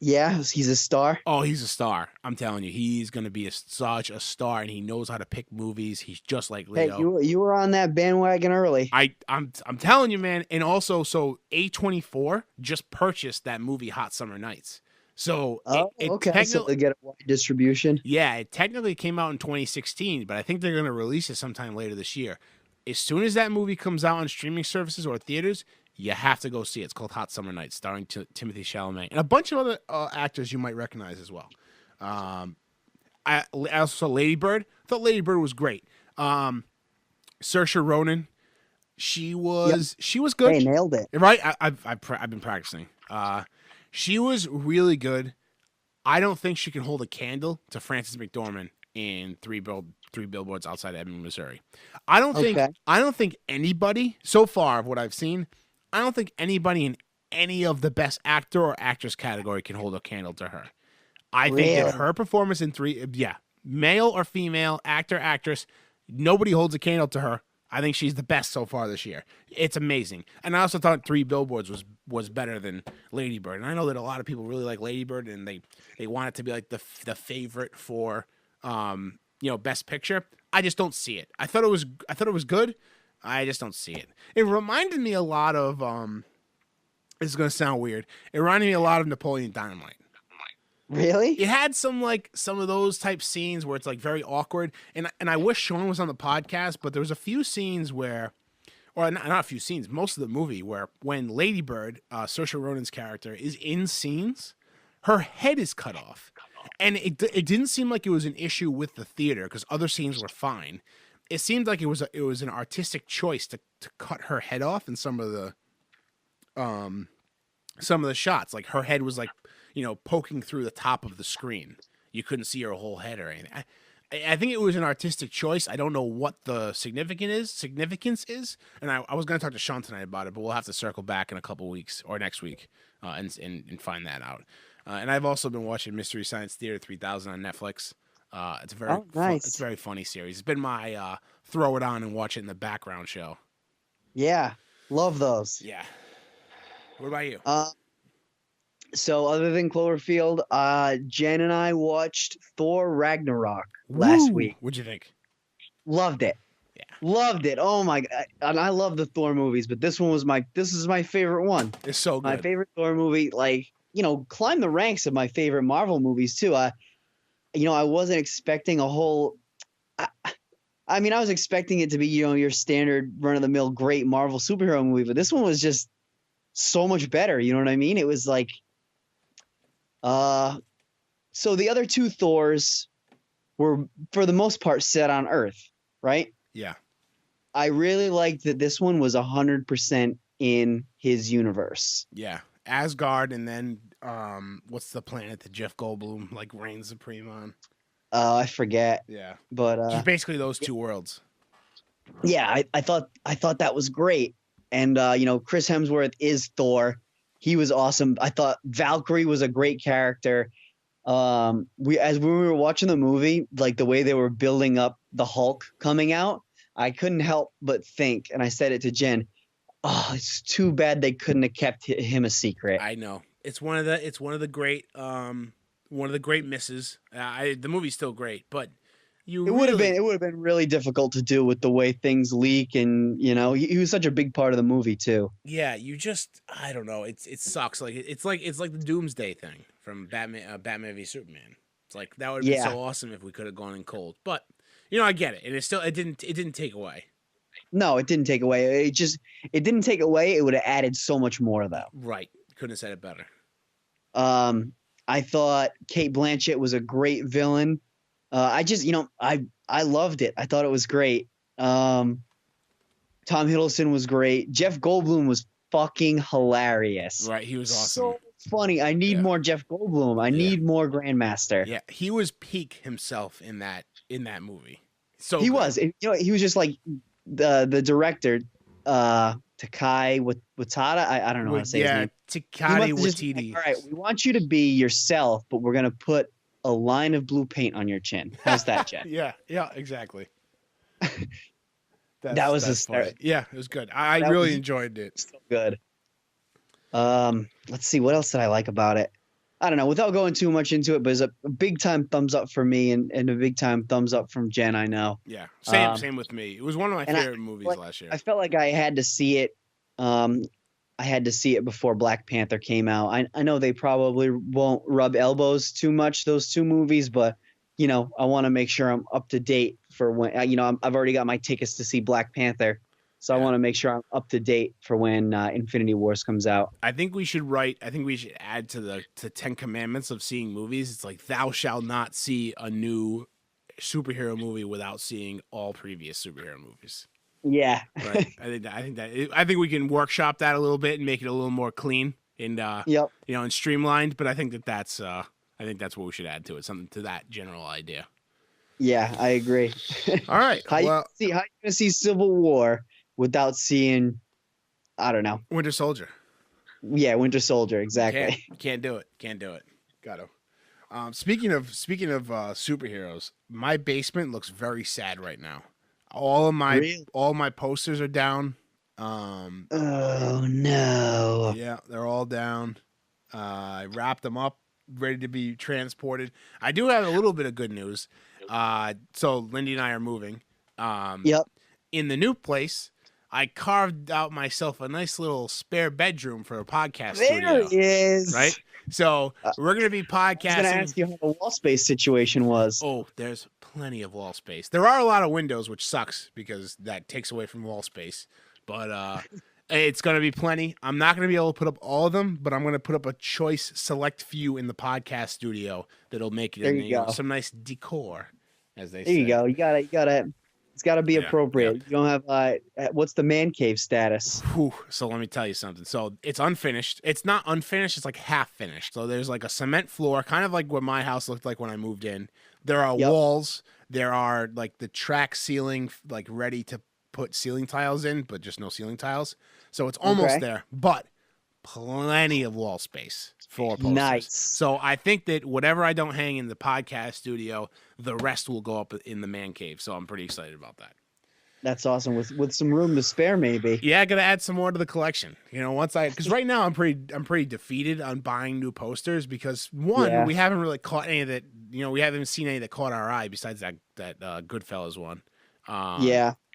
[SPEAKER 5] Yeah, he's a star.
[SPEAKER 4] Oh, he's a star. I'm telling you, he's going to be such a star, and he knows how to pick movies. He's just like Leo.
[SPEAKER 5] Hey, you were on that bandwagon early.
[SPEAKER 4] I'm telling you, man. And also, so A24 just purchased that movie Hot Summer Nights. So
[SPEAKER 5] okay, so they get a wide distribution.
[SPEAKER 4] Yeah, it technically came out in 2016, but I think they're going to release it sometime later this year. As soon as that movie comes out on streaming services or theaters, you have to go see it. It's called Hot Summer Nights, starring Timothée Chalamet and a bunch of other actors you might recognize as well. I also saw Lady Bird. I thought Lady Bird was great. Saoirse Ronan, she was good.
[SPEAKER 5] Hey, nailed it.
[SPEAKER 4] Right? I've been practicing. She was really good. I don't think she can hold a candle to Frances McDormand in Three Billboards Outside Ebbing, Missouri. I don't think anybody so far of what I've seen. I don't think anybody in any of the best actor or actress category can hold a candle to her. I think that her performance in male or female, actor, actress, nobody holds a candle to her. I think she's the best so far this year. It's amazing. And I also thought Three Billboards was better than Lady Bird. And I know that a lot of people really like Lady Bird, and they want it to be like the favorite for Best Picture. I just don't see it. I thought it was good. I just don't see it. It reminded me a lot of this is going to sound weird. It reminded me a lot of Napoleon Dynamite.
[SPEAKER 5] Really?
[SPEAKER 4] It had some of those type scenes where it's like very awkward, and I wish Sean was on the podcast, but there was a few scenes where, or not a few scenes, most of the movie where when Lady Bird, Saoirse Ronan's character, is in scenes, her head is cut off, and it didn't seem like it was an issue with the theater because other scenes were fine. It seemed like it was an artistic choice to cut her head off in some of the shots. Like her head was poking through the top of the screen. You couldn't see her whole head or anything. I think it was an artistic choice. I don't know what the significance is. And I was going to talk to Sean tonight about it, but we'll have to circle back in a couple weeks or next week and find that out. And I've also been watching Mystery Science Theater 3000 on Netflix. It's a very
[SPEAKER 5] nice.
[SPEAKER 4] It's a very funny series. It's been my throw it on and watch it in the background show.
[SPEAKER 5] Yeah, love those.
[SPEAKER 4] Yeah. What about you?
[SPEAKER 5] So other than Cloverfield, Jen and I watched Thor Ragnarok last week.
[SPEAKER 4] What'd you think?
[SPEAKER 5] Loved it.
[SPEAKER 4] Yeah.
[SPEAKER 5] Loved it. Oh my God. And I love the Thor movies, but this is my favorite one.
[SPEAKER 4] It's so good.
[SPEAKER 5] My favorite Thor movie, climbed the ranks of my favorite Marvel movies too. I wasn't expecting a whole I was expecting it to be, your standard run of the mill great Marvel superhero movie, but this one was just so much better. You know what I mean? It was like, so the other two Thors were for the most part set on Earth, right?
[SPEAKER 4] Yeah.
[SPEAKER 5] I really liked that this one was 100% in his universe.
[SPEAKER 4] Yeah. Asgard, and then what's the planet that Jeff Goldblum reigns supreme on?
[SPEAKER 5] I forget.
[SPEAKER 4] Yeah.
[SPEAKER 5] But
[SPEAKER 4] just basically those two worlds.
[SPEAKER 5] Yeah, I thought that was great. And Chris Hemsworth is Thor. He was awesome. I thought Valkyrie was a great character. When we were watching the movie, like the way they were building up the Hulk coming out, I couldn't help but think, and I said it to Jen, oh, it's too bad they couldn't have kept him a secret.
[SPEAKER 4] I know. It's one of the great misses. The movie's still great, but it would have
[SPEAKER 5] been really difficult to do with the way things leak, and he was such a big part of the movie too.
[SPEAKER 4] Yeah, I don't know. It sucks. Like it's like the Doomsday thing from Batman v Superman. It's like that would have been so awesome if we could have gone in cold. But I get it, and it didn't take away.
[SPEAKER 5] No, it didn't take away. It didn't take away. It would have added so much more though.
[SPEAKER 4] Right. Couldn't have said it better.
[SPEAKER 5] I thought Cate Blanchett was a great villain. I loved it. I thought it was great. Tom Hiddleston was great. Jeff Goldblum was fucking hilarious.
[SPEAKER 4] Right, he was awesome.
[SPEAKER 5] So funny. I need more Jeff Goldblum. I need more Grandmaster.
[SPEAKER 4] Yeah, he was peak himself in that movie. So
[SPEAKER 5] he was. He was just like the director, Takai Watada. I don't know how to say his name.
[SPEAKER 4] Takai Waititi.
[SPEAKER 5] All right, we want you to be yourself, but we're gonna put a line of blue paint on your chin. How's that, Jeff?
[SPEAKER 4] yeah, exactly.
[SPEAKER 5] That was hysterical.
[SPEAKER 4] Yeah, it was good. I really enjoyed it.
[SPEAKER 5] So good. Let's see, what else did I like about it? I don't know. Without going too much into it, but it's a big time thumbs up for me, and a big time thumbs up from Jen. I know.
[SPEAKER 4] Yeah, same with me. It was one of my favorite movies last year.
[SPEAKER 5] I felt like I had to see it. I had to see it before Black Panther came out. I know they probably won't rub elbows too much, those two movies, but I want to make sure I'm up to date for when I've already got my tickets to see Black Panther, so I want to make sure I'm up to date for when Infinity Wars comes out.
[SPEAKER 4] I think we should add to the 10 commandments of seeing movies. It's like thou shalt not see a new superhero movie without seeing all previous superhero movies.
[SPEAKER 5] Yeah.
[SPEAKER 4] Right. I think we can workshop that a little bit and make it a little more clean and and streamlined. But I think that's what we should add to it. Something to that general idea.
[SPEAKER 5] Yeah, I agree.
[SPEAKER 4] All right.
[SPEAKER 5] How you gonna see Civil War without seeing, I don't know,
[SPEAKER 4] Winter Soldier?
[SPEAKER 5] Yeah, Winter Soldier. Exactly.
[SPEAKER 4] Can't do it. Got to. Speaking of superheroes, my basement looks very sad right now. All my posters are down.
[SPEAKER 5] Oh no.
[SPEAKER 4] Yeah, they're all down. I wrapped them up, ready to be transported. I do have a little bit of good news. So Lindy and I are moving.
[SPEAKER 5] Yep.
[SPEAKER 4] In the new place, I carved out myself a nice little spare bedroom for a podcast studio.
[SPEAKER 5] There he is.
[SPEAKER 4] Right? So we're going to be podcasting.
[SPEAKER 5] I was going to ask you how the wall space situation was.
[SPEAKER 4] Oh, there's plenty of wall space. There are a lot of windows, which sucks because that takes away from wall space. But it's going to be plenty. I'm not going to be able to put up all of them, but I'm going to put up a choice select few in the podcast studio that'll make it some nice decor, as they say.
[SPEAKER 5] There you go. You got to. It's got to be appropriate. Yeah. You don't have what's the man cave status?
[SPEAKER 4] Whew. So let me tell you something. So it's unfinished. It's not unfinished. It's like half finished. So there's like a cement floor, kind of like what my house looked like when I moved in. There are walls. There are like the track ceiling, like ready to put ceiling tiles in, but just no ceiling tiles. So it's almost there, but plenty of wall space for posters.
[SPEAKER 5] Nice.
[SPEAKER 4] So I think that whatever I don't hang in the podcast studio, the rest will go up in the man cave. So I'm pretty excited about that.
[SPEAKER 5] That's awesome. With some room to spare, maybe.
[SPEAKER 4] Yeah, I gotta add some more to the collection. Because right now I'm pretty defeated on buying new posters because we haven't really caught any that we haven't seen any that caught our eye besides that Goodfellas one.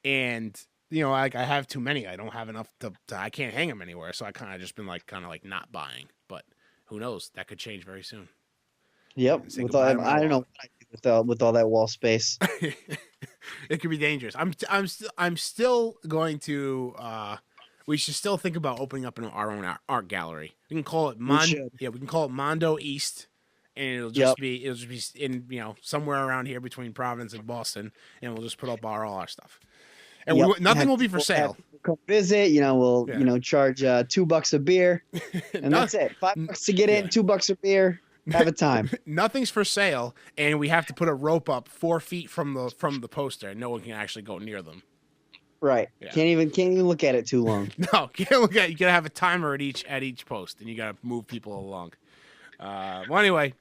[SPEAKER 4] And I have too many. I don't have enough to I can't hang them anywhere. So I kind of just been kind of not buying. But who knows? That could change very soon.
[SPEAKER 5] Yep. I don't know what I do with all that wall space.
[SPEAKER 4] It could be dangerous. I'm still going to. We should still think about opening up our own art gallery. We can call it we can call it Mondo East, and it'll just be in somewhere around here between Providence and Boston, and we'll just put up all our stuff. And nothing will be for sale.
[SPEAKER 5] Come visit. We'll charge $2 a beer, and that's it. $5 to get in, $2 a beer. Have a time.
[SPEAKER 4] Nothing's for sale, and we have to put a rope up 4 feet from the poster, and no one can actually go near them.
[SPEAKER 5] Right.
[SPEAKER 4] Yeah.
[SPEAKER 5] Can't even look at it too long.
[SPEAKER 4] No, can't look at. You gotta have a timer at each post, and you gotta move people along. Well, anyway,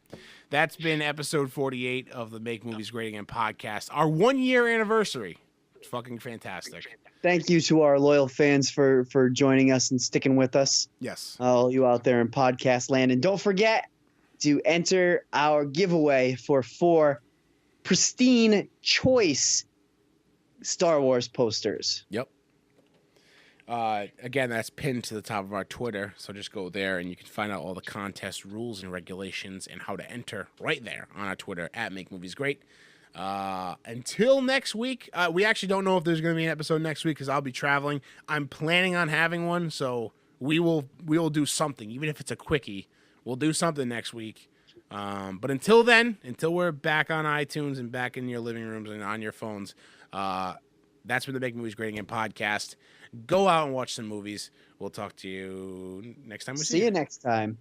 [SPEAKER 4] that's been episode 48 of the Make Movies Great Again podcast. Our 1 year anniversary. It's fucking fantastic.
[SPEAKER 5] Thank you to our loyal fans for joining us and sticking with us.
[SPEAKER 4] Yes.
[SPEAKER 5] All you out there in podcast land, and don't forget to enter our giveaway for 4 pristine choice Star Wars posters.
[SPEAKER 4] Yep. Again, that's pinned to the top of our Twitter, so just go there and you can find out all the contest rules and regulations and how to enter right there on our Twitter at Make Movies Great. Until next week, we actually don't know if there's going to be an episode next week because I'll be traveling. I'm planning on having one, so we will do something, even if it's a quickie. We'll do something next week. But until then, until we're back on iTunes and back in your living rooms and on your phones, that's been the Make Movies Great Again podcast. Go out and watch some movies. We'll talk to you next time.
[SPEAKER 5] See you next time.